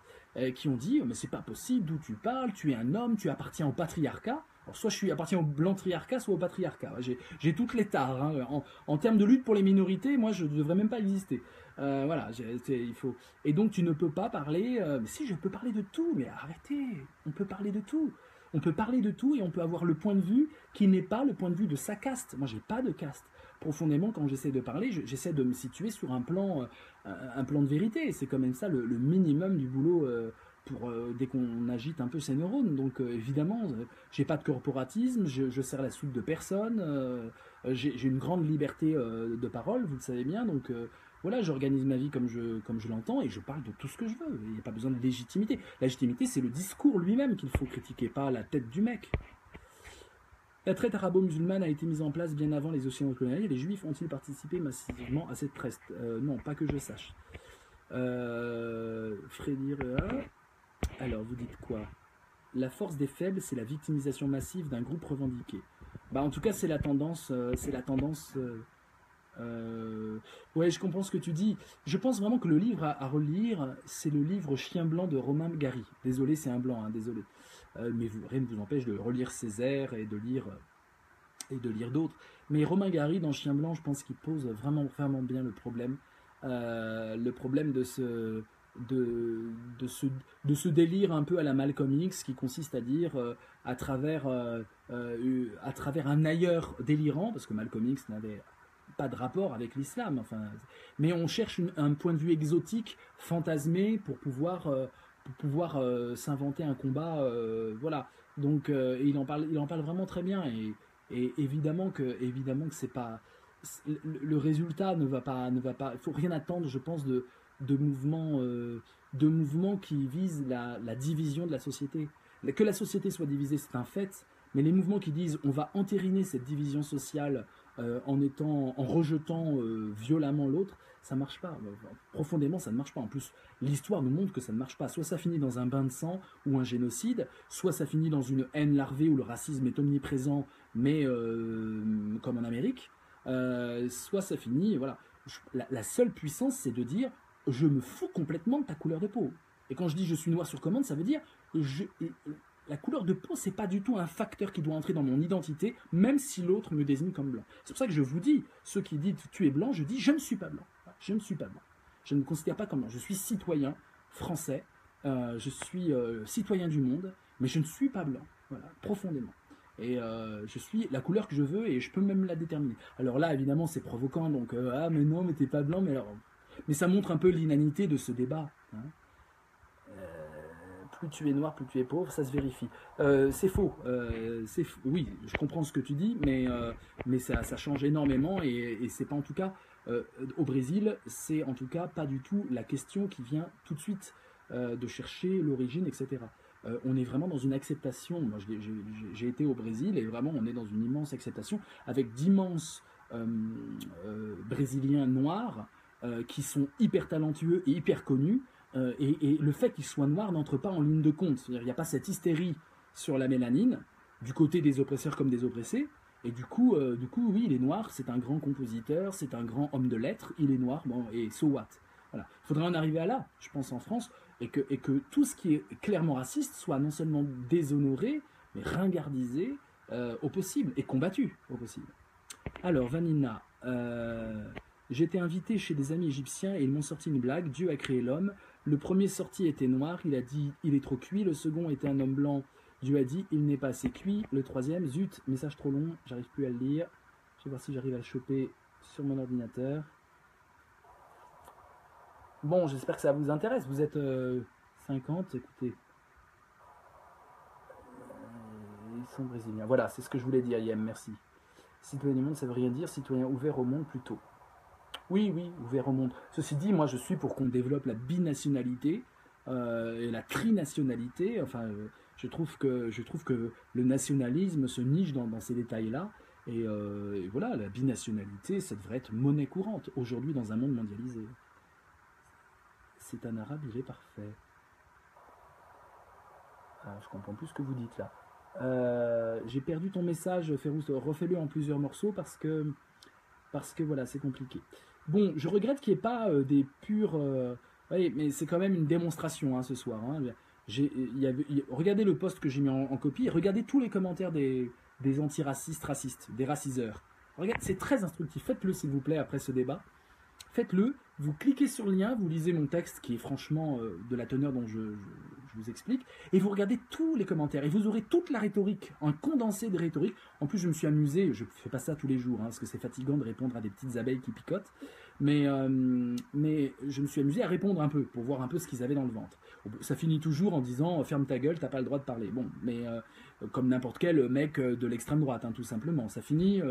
qui ont dit mais c'est pas possible, d'où tu parles, tu es un homme, tu appartiens au patriarcat. Alors soit je appartiens au blanc-triarcat, soit au patriarcat. J'ai toutes les tares. Hein. En termes de lutte pour les minorités, moi je ne devrais même pas exister. Voilà, il faut. Et donc tu ne peux pas parler. Mais si, je peux parler de tout, mais arrêtez. On peut parler de tout. On peut parler de tout et on peut avoir le point de vue qui n'est pas le point de vue de sa caste. Moi, j'ai pas de caste. Profondément, quand j'essaie de parler, j'essaie de me situer sur un plan de vérité. C'est quand même ça le minimum du boulot dès qu'on agite un peu ses neurones. Donc évidemment, j'ai pas de corporatisme, je sers la soupe de personne, j'ai une grande liberté de parole, vous le savez bien. Donc voilà, j'organise ma vie comme je l'entends et je parle de tout ce que je veux. Il n'y a pas besoin de légitimité. La légitimité, c'est le discours lui-même qu'il faut critiquer, pas la tête du mec. La traite arabo-musulmane a été mise en place bien avant les occidentaux coloniaux. Les Juifs ont-ils participé massivement à cette traite? Non, pas que je sache. Freddy, alors, vous dites quoi? La force des faibles, c'est la victimisation massive d'un groupe revendiqué. Bah, en tout cas, c'est la tendance. Ouais, je comprends ce que tu dis. Je pense vraiment que le livre à relire, c'est le livre Chien blanc de Romain Gary. Désolé, c'est un blanc, hein, désolé. Mais rien ne vous empêche de relire Césaire et de lire d'autres. Mais Romain Gary dans Chien blanc, je pense qu'il pose vraiment, vraiment bien le problème. Le problème de ce délire un peu à la Malcolm X qui consiste à dire à travers un ailleurs délirant, parce que Malcolm X n'avait pas de rapport avec l'islam, enfin, mais on cherche un point de vue exotique, fantasmé, pour pouvoir s'inventer un combat, voilà. Donc, et il en parle vraiment très bien, et évidemment que c'est pas le résultat ne va pas. Il faut rien attendre, je pense, de mouvements qui visent la division de la société. Que la société soit divisée, c'est un fait, mais les mouvements qui disent on va entériner cette division sociale en rejetant violemment l'autre, ça ne marche pas. Profondément, ça ne marche pas. En plus, l'histoire nous montre que ça ne marche pas. Soit ça finit dans un bain de sang ou un génocide, soit ça finit dans une haine larvée où le racisme est omniprésent, mais comme en Amérique, soit ça finit, voilà. La seule puissance, c'est de dire je me fous complètement de ta couleur de peau. Et quand je dis je suis noir sur commande, ça veut dire la couleur de peau, c'est pas du tout un facteur qui doit entrer dans mon identité, même si l'autre me désigne comme blanc. C'est pour ça que je vous dis, ceux qui disent tu es blanc, je dis je ne suis pas blanc. Je ne suis pas blanc. Je ne me considère pas comme blanc. Je suis citoyen français, je suis citoyen du monde, mais je ne suis pas blanc. Voilà, profondément. Et je suis la couleur que je veux et je peux même la déterminer. Alors là, évidemment, c'est provoquant, donc ah mais non, mais t'es pas blanc, mais ça montre un peu l'inanité de ce débat. Hein. Plus tu es noir, plus tu es pauvre, ça se vérifie. C'est faux. Oui, je comprends ce que tu dis, mais ça change énormément et c'est pas en tout cas au Brésil, c'est en tout cas pas du tout la question qui vient tout de suite de chercher l'origine, etc. On est vraiment dans une acceptation. Moi, j'ai été au Brésil et vraiment, on est dans une immense acceptation avec d'immenses Brésiliens noirs qui sont hyper talentueux et hyper connus. Et le fait qu'ils soient noirs n'entre pas en ligne de compte. C'est-à-dire qu'il n'y a pas cette hystérie sur la mélanine du côté des oppresseurs comme des oppressés. Et du coup, oui, il est noir, c'est un grand compositeur, c'est un grand homme de lettres, il est noir, bon, et so what. Voilà. Il faudrait en arriver à là, je pense, en France, et que tout ce qui est clairement raciste soit non seulement déshonoré, mais ringardisé au possible, et combattu au possible. Alors, Vanina, j'étais invité chez des amis égyptiens et ils m'ont sorti une blague, Dieu a créé l'homme. Le premier sorti était noir, il a dit il est trop cuit. Le second était un homme blanc, Dieu a dit il n'est pas assez cuit. Le troisième, zut, message trop long, j'arrive plus à le lire. Je vais voir si j'arrive à le choper sur mon ordinateur. Bon, j'espère que ça vous intéresse. Vous êtes 50, écoutez. Ils sont brésiliens. Voilà, c'est ce que je voulais dire, Yem, merci. Citoyen du monde, ça veut rien dire, citoyen ouvert au monde plutôt. Oui, ouvert au monde. Ceci dit, moi je suis pour qu'on développe la binationalité et la trinationalité. Enfin, je trouve que le nationalisme se niche dans ces détails-là. Et voilà, la binationalité, ça devrait être monnaie courante aujourd'hui dans un monde mondialisé. C'est un arabe, il est parfait. Ah, je comprends plus ce que vous dites là. J'ai perdu ton message, Férouz. Refais-le en plusieurs morceaux parce que voilà, c'est compliqué. Bon, je regrette qu'il n'y ait pas des purs... oui, mais c'est quand même une démonstration hein, ce soir. Hein. Regardez le post que j'ai mis en copie, regardez tous les commentaires des antiracistes, racistes, des raciseurs. Regardez, c'est très instructif. Faites-le s'il vous plaît après ce débat. Faites-le, vous cliquez sur le lien, vous lisez mon texte qui est franchement de la teneur dont je vous explique, et vous regardez tous les commentaires, et vous aurez toute la rhétorique, un condensé de rhétorique. En plus, je me suis amusé, je ne fais pas ça tous les jours, hein, parce que c'est fatigant de répondre à des petites abeilles qui picotent, mais je me suis amusé à répondre un peu, pour voir un peu ce qu'ils avaient dans le ventre. Ça finit toujours en disant « ferme ta gueule, t'as pas le droit de parler ». Bon, mais comme n'importe quel mec de l'extrême droite, hein, tout simplement. Ça finit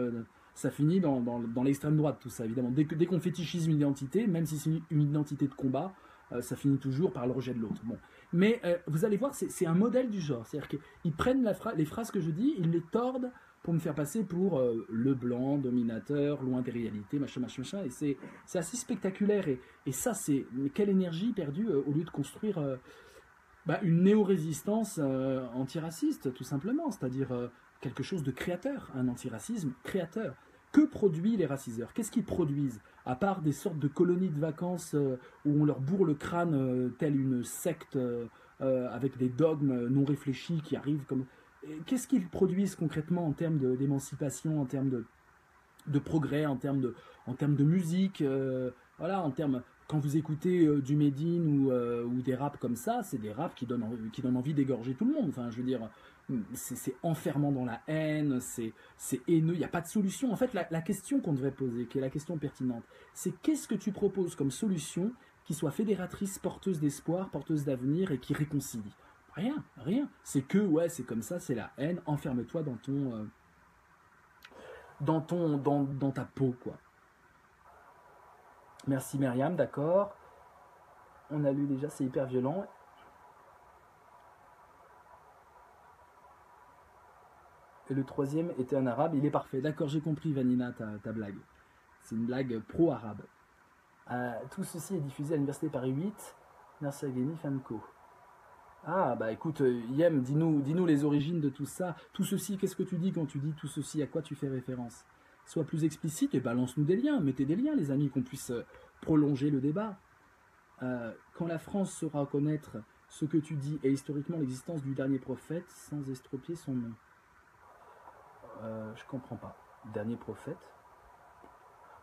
dans l'extrême droite, tout ça, évidemment. Dès qu'on fétichise une identité, même si c'est une identité de combat, ça finit toujours par le rejet de l'autre. Bon. Mais vous allez voir, c'est un modèle du genre. C'est-à-dire qu'ils prennent les phrases que je dis, ils les tordent pour me faire passer pour le blanc, dominateur, loin des réalités, machin, machin, machin. Et c'est assez spectaculaire. Et ça, c'est quelle énergie perdue au lieu de construire une néo-résistance antiraciste, tout simplement. C'est-à-dire quelque chose de créateur, un antiracisme créateur. Que produisent les raciseurs? Qu'est-ce qu'ils produisent? À part des sortes de colonies de vacances où on leur bourre le crâne telle une secte avec des dogmes non réfléchis qui arrivent comme... Qu'est-ce qu'ils produisent concrètement en termes d'émancipation, en termes de progrès, en termes de musique voilà, en termes... Quand vous écoutez du Médine ou des raps comme ça, c'est des raps qui donnent envie d'égorger tout le monde. Enfin, je veux dire, c'est enfermant dans la haine, c'est haineux, il n'y a pas de solution. En fait, la question qu'on devrait poser, qui est la question pertinente, c'est qu'est-ce que tu proposes comme solution qui soit fédératrice, porteuse d'espoir, porteuse d'avenir et qui réconcilie? Rien, rien. C'est que, ouais, c'est comme ça, c'est la haine, enferme-toi dans ta peau, quoi. Merci Myriam, d'accord. On a lu déjà, c'est hyper violent. Et le troisième était un arabe, il est parfait. D'accord, j'ai compris Vanina, ta blague. C'est une blague pro-arabe. Tout ceci est diffusé à l'Université Paris 8. Merci à Geni Fanco. Ah, bah écoute, Yem, dis-nous les origines de tout ça. Tout ceci, qu'est-ce que tu dis quand tu dis tout ceci? À quoi tu fais référence? Sois plus explicite et balance-nous des liens. Mettez des liens, les amis, qu'on puisse prolonger le débat. Quand la France saura reconnaître ce que tu dis et historiquement l'existence du dernier prophète sans estropier son nom. Je comprends pas. Dernier prophète?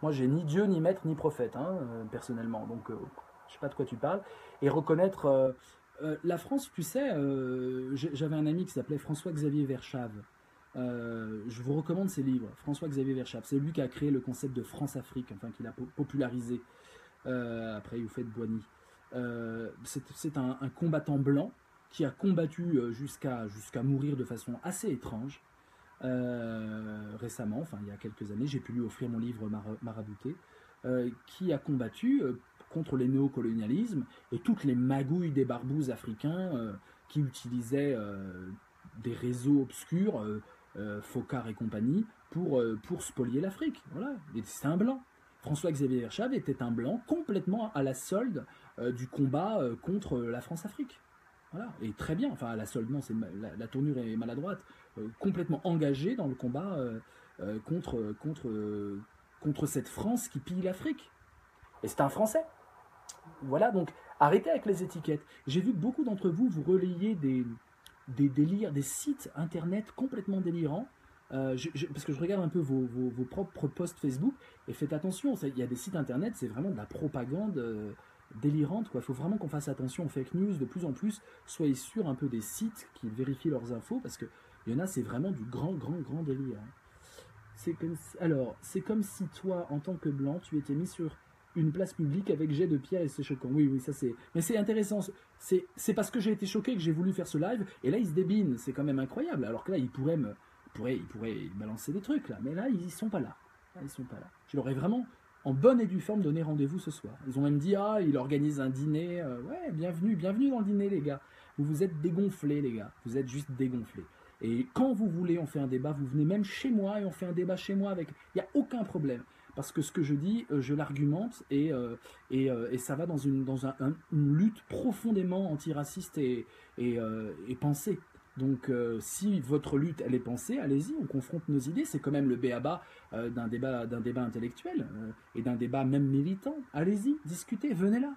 Moi, j'ai ni Dieu, ni maître, ni prophète, hein, personnellement. Donc, je sais pas de quoi tu parles. Et reconnaître... la France, tu sais, j'avais un ami qui s'appelait François-Xavier Verschave. Je vous recommande ses livres, François-Xavier Verschave. C'est lui qui a créé le concept de France-Afrique, enfin, qui l'a popularisé après Houphouët-Boigny. C'est un combattant blanc qui a combattu jusqu'à mourir de façon assez étrange. Récemment, enfin il y a quelques années, j'ai pu lui offrir mon livre Marabouté, qui a combattu contre les néocolonialismes et toutes les magouilles des barbouzes africains qui utilisaient des réseaux obscurs, Focard et compagnie, pour spolier l'Afrique. Voilà, et c'est un blanc. François-Xavier Verschave était un blanc complètement à la solde du combat contre la France-Afrique. Voilà, et très bien, enfin à la solde, non, la tournure est maladroite, complètement engagé dans le combat contre cette France qui pille l'Afrique. Et c'est un Français. Voilà, donc arrêtez avec les étiquettes. J'ai vu que beaucoup d'entre vous relayer des délires, des sites internet complètement délirants, parce que je regarde un peu vos propres posts Facebook, et faites attention, il y a des sites internet, c'est vraiment de la propagande délirante, quoi. Il faut vraiment qu'on fasse attention aux fake news de plus en plus. Soyez sûr un peu des sites qui vérifient leurs infos, parce que il y en a, c'est vraiment du grand délire. Alors, c'est comme si toi, en tant que blanc, tu étais mis sur une place publique avec jet de pierre et c'est choquant. Oui, ça c'est... Mais c'est intéressant. C'est parce que j'ai été choqué que j'ai voulu faire ce live, et là, ils se débinent. C'est quand même incroyable. Alors que là, ils pourraient balancer des trucs, là. Mais là, ils sont pas là. Je leur ai vraiment... en bonne et due forme, donné rendez-vous ce soir. Ils ont même dit, il organise un dîner. Ouais, bienvenue dans le dîner, les gars. Vous êtes dégonflés, les gars. Vous êtes juste dégonflés. Et quand vous voulez, on fait un débat. Vous venez même chez moi et on fait un débat chez moi avec... Il n'y a aucun problème. Parce que ce que je dis, je l'argumente et ça va dans une lutte profondément antiraciste et pensée. Donc, si votre lutte, elle est pensée, allez-y, on confronte nos idées. C'est quand même le b.a.-ba d'un débat intellectuel et d'un débat même militant. Allez-y, discutez, venez là.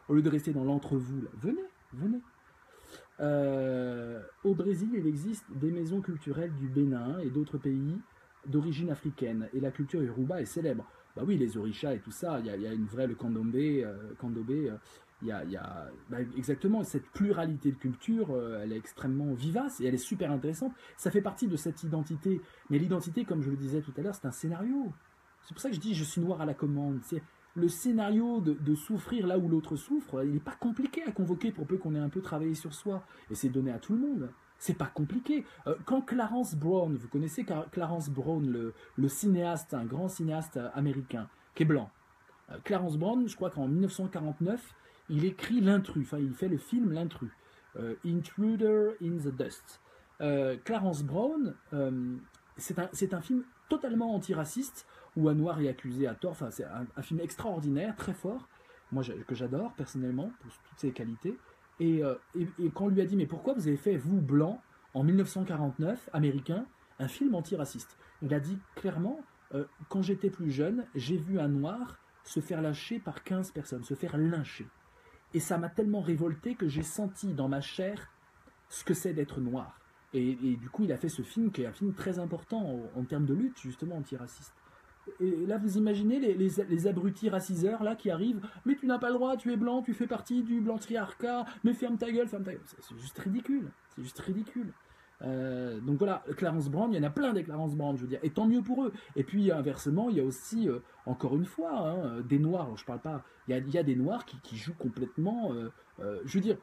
Au lieu de rester dans l'entre-vous, là, venez. Au Brésil, il existe des maisons culturelles du Bénin et d'autres pays d'origine africaine. Et la culture yoruba est célèbre. Bah oui, les orishas et tout ça, il y a une vraie, le candomblé, il y a exactement cette pluralité de culture, elle est extrêmement vivace et elle est super intéressante. Ça fait partie de cette identité. Mais l'identité, comme je le disais tout à l'heure, c'est un scénario. C'est pour ça que je dis je suis noir à la commande. C'est le scénario de souffrir là où l'autre souffre, il n'est pas compliqué à convoquer pour peu qu'on ait un peu travaillé sur soi. Et c'est donné à tout le monde. C'est pas compliqué. Quand Clarence Brown, vous connaissez Clarence Brown, le cinéaste, un grand cinéaste américain, qui est blanc. Clarence Brown, je crois qu'en 1949, il écrit L'intrus, enfin il fait le film L'intrus, Intruder in the Dust. Clarence Brown c'est un film totalement antiraciste, où un noir est accusé à tort. Enfin, c'est un film extraordinaire, très fort, moi que j'adore personnellement, pour toutes ses qualités. Et quand on lui a dit, mais pourquoi vous avez fait, vous, blanc, en 1949, américain, un film antiraciste? Il a dit clairement, quand j'étais plus jeune, j'ai vu un noir se faire lâcher par 15 personnes, se faire lyncher. Et ça m'a tellement révolté que j'ai senti dans ma chair ce que c'est d'être noir. Et du coup, il a fait ce film qui est un film très important en termes de lutte, justement, antiraciste. Et là, vous imaginez les abrutis raciseurs là qui arrivent, mais tu n'as pas le droit, tu es blanc, tu fais partie du blanchiarcat, mais ferme ta gueule, ferme ta gueule. C'est juste ridicule, c'est juste ridicule. Donc voilà, Clarence Brand, il y en a plein des Clarence Brand, je veux dire, et tant mieux pour eux. Et puis inversement, il y a aussi, encore une fois, hein, des noirs, alors, je parle pas, il y a des noirs qui jouent complètement, je veux dire,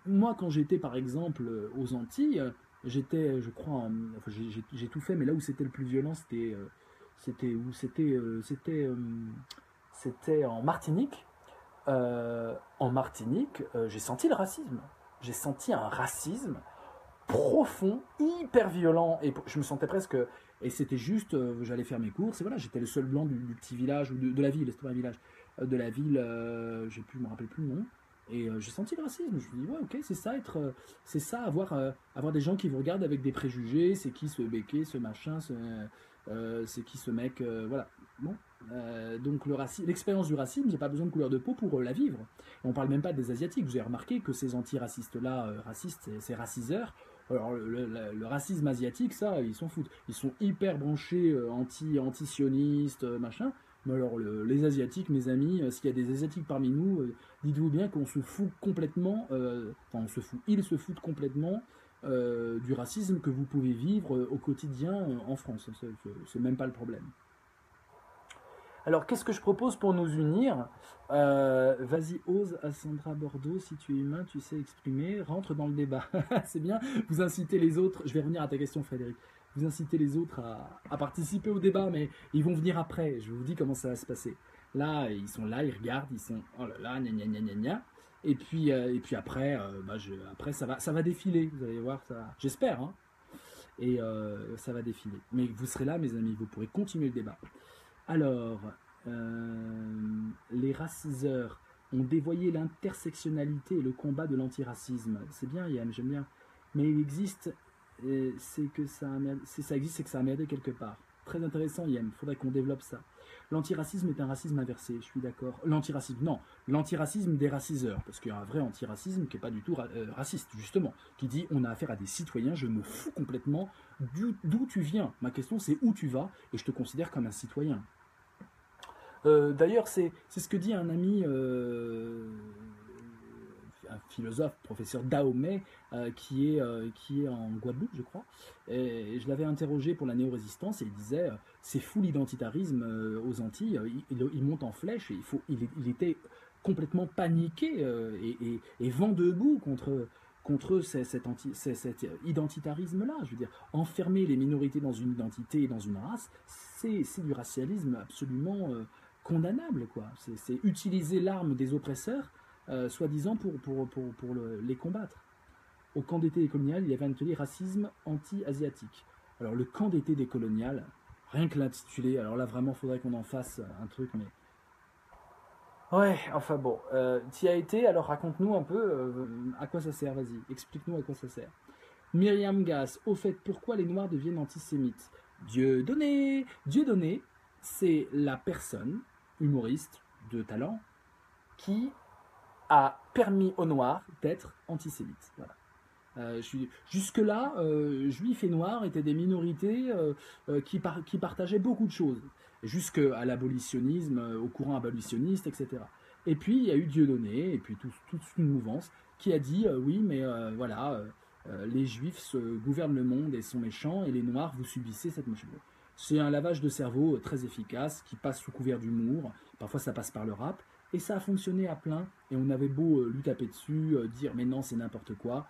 moi quand j'étais par exemple aux Antilles, j'étais, je crois, enfin, j'ai tout fait, mais là où c'était le plus violent, c'était où c'était en Martinique. En Martinique, j'ai senti le racisme. J'ai senti un racisme profond, hyper violent, et je me sentais presque, et c'était juste, j'allais faire mes courses, et voilà, j'étais le seul blanc du petit village, ou de la ville, c'était pas un village, de la ville, je me rappelle plus le nom, et j'ai senti le racisme, je me dis, ouais, ok, c'est ça, c'est ça, avoir des gens qui vous regardent avec des préjugés, c'est qui ce béquet, ce machin, c'est qui ce mec, voilà, bon. Donc l'expérience du racisme, j'ai pas besoin de couleur de peau pour la vivre. Et on parle même pas des asiatiques. Vous avez remarqué que ces antiracistes-là, racistes, ces raciseurs, alors le racisme asiatique, ça, ils s'en foutent. Ils sont hyper branchés anti-sionistes, machin. Mais alors les asiatiques, mes amis, s'il y a des asiatiques parmi nous, dites-vous bien qu'on se fout complètement, enfin on se fout, ils se foutent complètement du racisme que vous pouvez vivre au quotidien en France. C'est même pas le problème. Alors, qu'est-ce que je propose pour nous unir? Vas-y, ose, à Sandra Bordeaux, si tu es humain, tu sais exprimer, rentre dans le débat. C'est bien, vous incitez les autres, je vais revenir à ta question Frédéric, vous incitez les autres à participer au débat, mais ils vont venir après, je vous dis comment ça va se passer. Là, ils sont là, ils regardent, ils sont, oh là là, gna gna gna gna gna. Et puis après, après ça va défiler, vous allez voir, ça, j'espère, hein, et ça va défiler. Mais vous serez là, mes amis, vous pourrez continuer le débat. Alors, les raciseurs ont dévoyé l'intersectionnalité et le combat de l'antiracisme. C'est bien, Yann, j'aime bien. Mais il existe, c'est que ça existe, c'est que ça a merdé quelque part. Très intéressant, Yann, il faudrait qu'on développe ça. L'antiracisme est un racisme inversé, je suis d'accord. L'antiracisme, non, l'antiracisme des raciseurs, parce qu'il y a un vrai antiracisme qui n'est pas du tout raciste, justement, qui dit on a affaire à des citoyens, je me fous complètement d'où tu viens. Ma question c'est où tu vas, et je te considère comme un citoyen. D'ailleurs, c'est ce que dit un ami, un philosophe, professeur Dahomey, qui est en Guadeloupe, je crois. Et je l'avais interrogé pour la néo-résistance et il disait c'est fou l'identitarisme aux Antilles, il monte en flèche et il était complètement paniqué et vent debout contre cet identitarisme-là. Je veux dire, enfermer les minorités dans une identité et dans une race, c'est du racialisme absolument condamnable, quoi. C'est utiliser l'arme des oppresseurs, soi-disant pour les combattre. Au camp d'été des coloniales, il y avait un atelier racisme anti-asiatique. Alors le camp d'été des coloniales, rien que l'intitulé, alors là vraiment faudrait qu'on en fasse un truc, mais... Ouais, enfin bon, t'y as été, alors raconte-nous un peu à quoi ça sert, vas-y, explique-nous à quoi ça sert. Myriam Gass, au fait, pourquoi les Noirs deviennent antisémites? Dieudonné, c'est la personne, humoriste de talent, qui a permis aux Noirs d'être antisémites. Voilà. Jusque-là, juifs et noirs étaient des minorités qui partageaient beaucoup de choses, jusqu'à l'abolitionnisme, au courant abolitionniste, etc. Et puis il y a eu Dieudonné, et puis toute une mouvance qui a dit oui, mais voilà, les juifs gouvernent le monde et sont méchants, et les noirs, vous subissez cette méchanceté. C'est un lavage de cerveau très efficace qui passe sous couvert d'humour, parfois ça passe par le rap, et ça a fonctionné à plein, et on avait beau lui taper dessus, dire mais non, c'est n'importe quoi.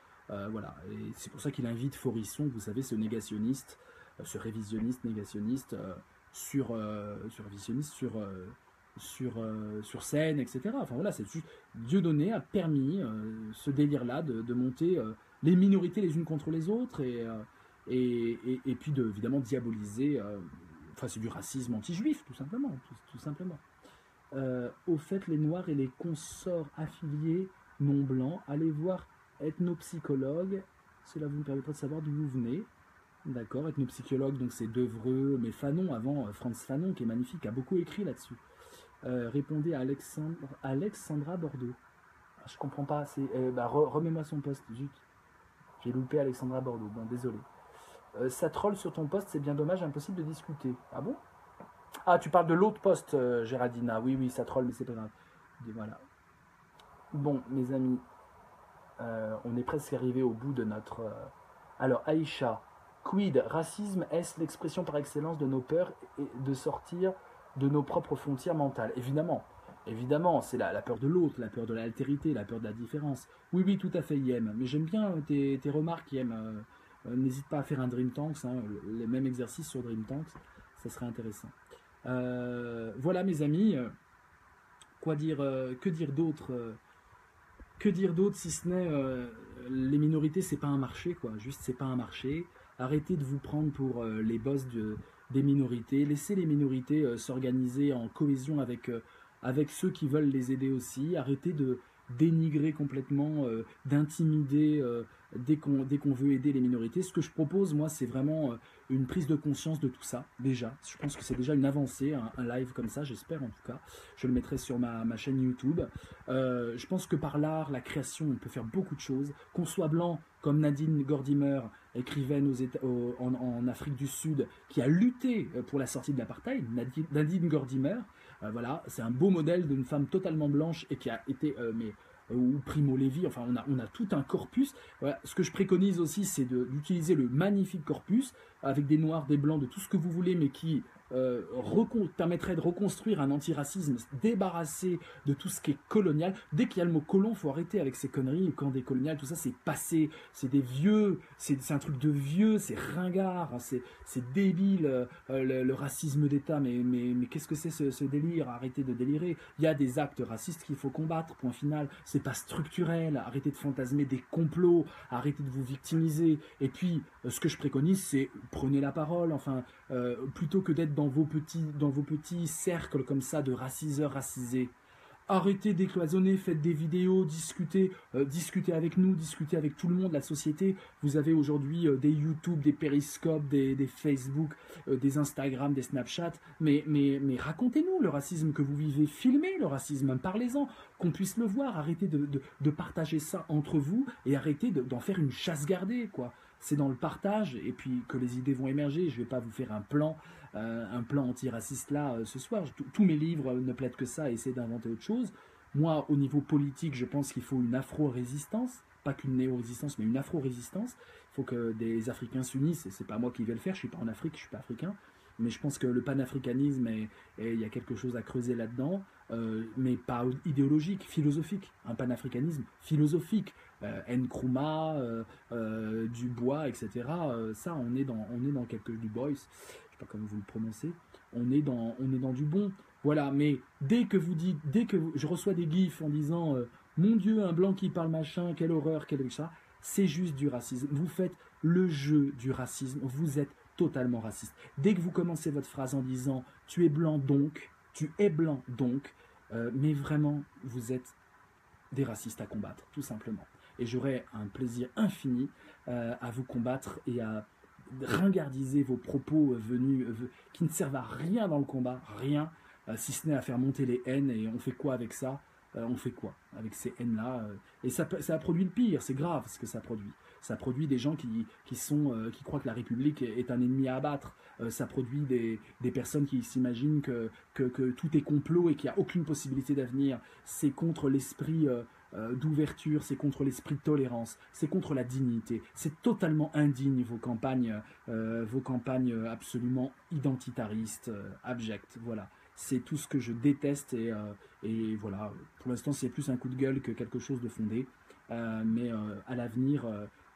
Voilà, et c'est pour ça qu'il invite Forisson, vous savez, ce négationniste, ce révisionniste négationniste sur scène, etc. Enfin voilà, c'est juste Dieudonné a permis ce délire-là de monter les minorités les unes contre les autres et puis évidemment diaboliser, enfin c'est du racisme anti-juif tout simplement, tout simplement. Au fait, les noirs et les consorts affiliés non blancs, allez voir ethnopsychologue, cela vous permettra de savoir d'où vous venez. D'accord, ethnopsychologue, donc c'est Devreux, mais Fanon, avant, Franz Fanon, qui est magnifique, a beaucoup écrit là-dessus. Répondez à Alexandra Bordeaux. Ah, je comprends pas assez. Remets-moi son poste, zut. J'ai loupé Alexandra Bordeaux, bon, désolé. Ça troll sur ton poste, c'est bien dommage, impossible de discuter. Ah bon? Ah, tu parles de l'autre poste, Géraldina. Oui, oui, ça troll, mais c'est pas grave. Et voilà. Bon, mes amis, on est presque arrivé au bout de notre... Alors, Aïcha, quid, racisme, est-ce l'expression par excellence de nos peurs et de sortir de nos propres frontières mentales? Évidemment, évidemment, c'est la peur de l'autre, la peur de l'altérité, la peur de la différence. Oui, oui, tout à fait, Yem. Mais j'aime bien tes remarques, Yem. N'hésite pas à faire un Dream Tanks, hein, les mêmes exercices sur Dream Tanks, ça serait intéressant. Voilà, mes amis, quoi dire, que dire d'autre que dire d'autre si ce n'est les minorités, c'est pas un marché, quoi. Juste, c'est pas un marché. Arrêtez de vous prendre pour les boss des minorités. Laissez les minorités s'organiser en cohésion avec ceux qui veulent les aider aussi. Arrêtez de dénigrer complètement, d'intimider dès qu'on veut aider les minorités. Ce que je propose, moi, c'est vraiment une prise de conscience de tout ça, déjà. Je pense que c'est déjà une avancée, un live comme ça, j'espère en tout cas. Je le mettrai sur ma chaîne YouTube. Je pense que par l'art, la création, on peut faire beaucoup de choses. Qu'on soit blanc, comme Nadine Gordimer, écrivaine en Afrique du Sud, qui a lutté pour la sortie de l'apartheid. Nadine Gordimer, voilà, c'est un beau modèle d'une femme totalement blanche et qui a été... ou Primo Levi, enfin on a tout un corpus. Voilà. Ce que je préconise aussi, c'est d'utiliser le magnifique corpus avec des noirs, des blancs, de tout ce que vous voulez, mais qui permettrait de reconstruire un antiracisme débarrassé de tout ce qui est colonial. Dès qu'il y a le mot colon, il faut arrêter avec ces conneries. Quand des coloniales, tout ça, c'est passé, c'est des vieux, c'est un truc de vieux, c'est ringard, c'est débile, le racisme d'État. Mais qu'est-ce que c'est ce délire? Arrêtez de délirer. Il y a des actes racistes qu'il faut combattre, point final. C'est pas structurel. Arrêtez de fantasmer des complots, arrêtez de vous victimiser. Et puis, ce que je préconise, c'est prenez la parole, enfin, plutôt que d'être dans vos petits cercles comme ça de raciseurs racisés. Arrêtez de décloisonner, faites des vidéos, discutez avec nous, discutez avec tout le monde, la société. Vous avez aujourd'hui des YouTube, des Periscope, des Facebook, des Instagram, des Snapchat. Mais racontez-nous le racisme que vous vivez, filmez le racisme, parlez-en, qu'on puisse le voir. Arrêtez de partager ça entre vous et arrêtez d'en faire une chasse gardée, quoi. C'est dans le partage et puis que les idées vont émerger. Je ne vais pas vous faire un plan antiraciste là ce soir. Tous mes livres ne plaident que ça, essayer d'inventer autre chose. Moi, au niveau politique, je pense qu'il faut une afro-résistance, pas qu'une néo-résistance, mais une afro-résistance. Il faut que des Africains s'unissent, et c'est pas moi qui vais le faire, je suis pas en Afrique, je suis pas africain. Mais je pense que le panafricanisme, il y a quelque chose à creuser là-dedans, mais pas idéologique, philosophique. Un panafricanisme philosophique. Nkrumah, Dubois, etc. Ça, on est dans quelque du Boys, je sais pas comment vous le prononcez. On est dans du bon. Voilà, mais dès que je reçois des gifs en disant mon Dieu, un blanc qui parle machin, quelle horreur, quel ça, c'est juste du racisme. Vous faites le jeu du racisme, vous êtes totalement raciste. Dès que vous commencez votre phrase en disant tu es blanc donc, mais vraiment, vous êtes des racistes à combattre, tout simplement. Et j'aurai un plaisir infini à vous combattre et à ringardiser vos propos qui ne servent à rien dans le combat, rien, si ce n'est à faire monter les haines. Et on fait quoi avec ça? On fait quoi avec ces haines-là? Et ça a produit le pire, c'est grave ce que ça produit. Ça produit des gens qui croient que la République est un ennemi à abattre. Ça produit des personnes qui s'imaginent que tout est complot et qu'il n'y a aucune possibilité d'avenir. C'est contre l'esprit d'ouverture, c'est contre l'esprit de tolérance, c'est contre la dignité. C'est totalement indigne vos campagnes absolument identitaristes, abjectes. Voilà. C'est tout ce que je déteste et voilà. Pour l'instant, c'est plus un coup de gueule que quelque chose de fondé. Mais à l'avenir,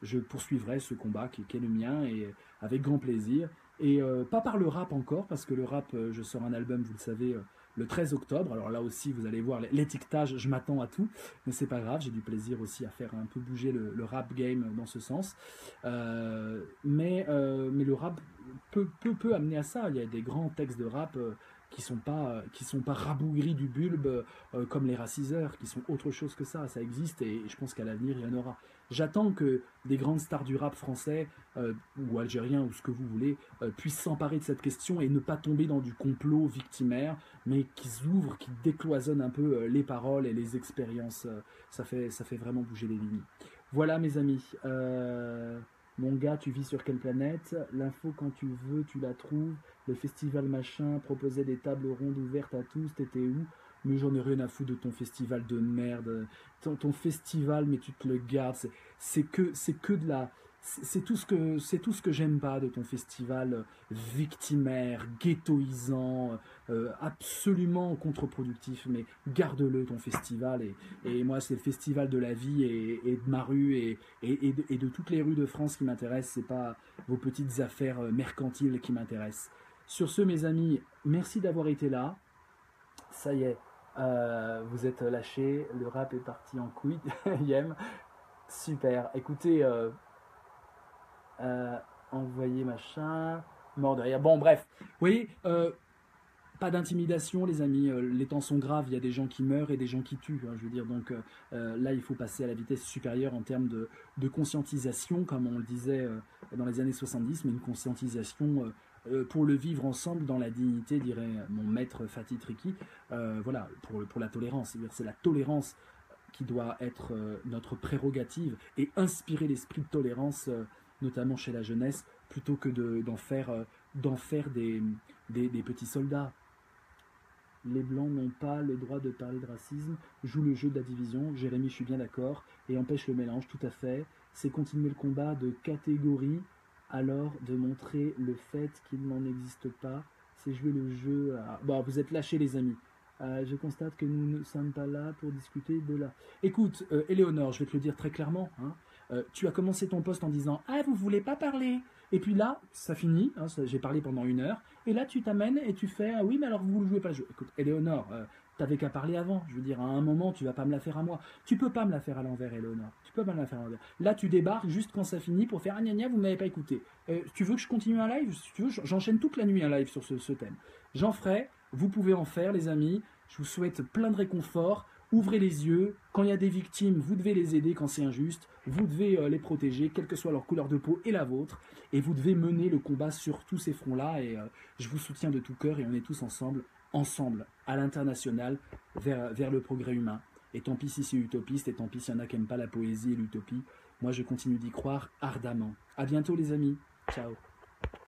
je poursuivrai ce combat qui est le mien et avec grand plaisir. Et pas par le rap encore, parce que le rap, je sors un album, vous le savez, le 13 octobre. Alors là aussi, vous allez voir l'étiquetage, je m'attends à tout, mais c'est pas grave, j'ai du plaisir aussi à faire un peu bouger le rap game dans ce sens. Mais le rap peut amener à ça. Il y a des grands textes de rap qui sont pas rabougris du bulbe comme les raciseurs, qui sont autre chose que ça existe et je pense qu'à l'avenir il y en aura. J'attends que des grandes stars du rap français ou algérien ou ce que vous voulez puissent s'emparer de cette question et ne pas tomber dans du complot victimaire, mais qui s'ouvrent, qui décloisonnent un peu les paroles et les expériences. Ça fait vraiment bouger les lignes. Voilà mes amis. Mon gars, tu vis sur quelle planète? L'info quand tu veux, tu la trouves. Le festival machin proposait des tables rondes ouvertes à tous. T'étais où? Mais j'en ai rien à foutre de ton festival de merde. Ton festival, mais tu te le gardes. C'est que de la. C'est tout ce que j'aime pas de ton festival victimaire, ghettoisant, absolument contre-productif. Mais garde-le ton festival et moi c'est le festival de la vie et de ma rue et de toutes les rues de France qui m'intéressent. C'est pas vos petites affaires mercantiles qui m'intéressent. Sur ce mes amis, merci d'avoir été là. Ça y est, vous êtes lâchés, le rap est parti en couille. Yem, super. Écoutez. Envoyer machin, mort de rire. Bon, bref, vous voyez, pas d'intimidation, les amis. Les temps sont graves, il y a des gens qui meurent et des gens qui tuent. Hein, je veux dire, donc là, il faut passer à la vitesse supérieure en termes de conscientisation, comme on le disait dans les années 70, mais une conscientisation pour le vivre ensemble dans la dignité, dirait mon maître Fatih Triki. Voilà, pour la tolérance. C'est la tolérance qui doit être notre prérogative et inspirer l'esprit de tolérance notamment chez la jeunesse, plutôt que d'en faire des petits soldats. Les Blancs n'ont pas le droit de parler de racisme, jouent le jeu de la division, Jérémy, je suis bien d'accord, et empêche le mélange, tout à fait. C'est continuer le combat de catégorie, alors de montrer le fait qu'il n'en existe pas, c'est jouer le jeu à... Bon, vous êtes lâchés les amis. Je constate que nous ne sommes pas là pour discuter de la... Écoute, Éléonore, je vais te le dire très clairement, hein, tu as commencé ton poste en disant « Ah, vous voulez pas parler ?» Et puis là, ça finit, hein, j'ai parlé pendant 1 heure, et là tu t'amènes et tu fais « Ah oui, mais alors vous ne jouez pas le jeu. » Écoute, Éléonore, t'avais qu'à parler avant. Je veux dire, à un moment, tu vas pas me la faire à moi. Tu peux pas me la faire à l'envers, Éléonore. Tu peux pas me la faire à l'envers. Là, tu débarques juste quand ça finit pour faire « Ah, gna gna, vous m'avez pas écouté. » Tu veux que je continue un live? Si tu veux, j'enchaîne toute la nuit un live sur ce thème. J'en ferai, vous pouvez en faire, les amis. Je vous souhaite plein de réconfort. Ouvrez les yeux, quand il y a des victimes, vous devez les aider quand c'est injuste, vous devez les protéger, quelle que soit leur couleur de peau et la vôtre, et vous devez mener le combat sur tous ces fronts-là, et je vous soutiens de tout cœur, et on est tous ensemble, à l'international, vers le progrès humain. Et tant pis si c'est utopiste, et tant pis s'il y en a qui n'aiment pas la poésie et l'utopie, moi je continue d'y croire ardemment. À bientôt les amis, ciao.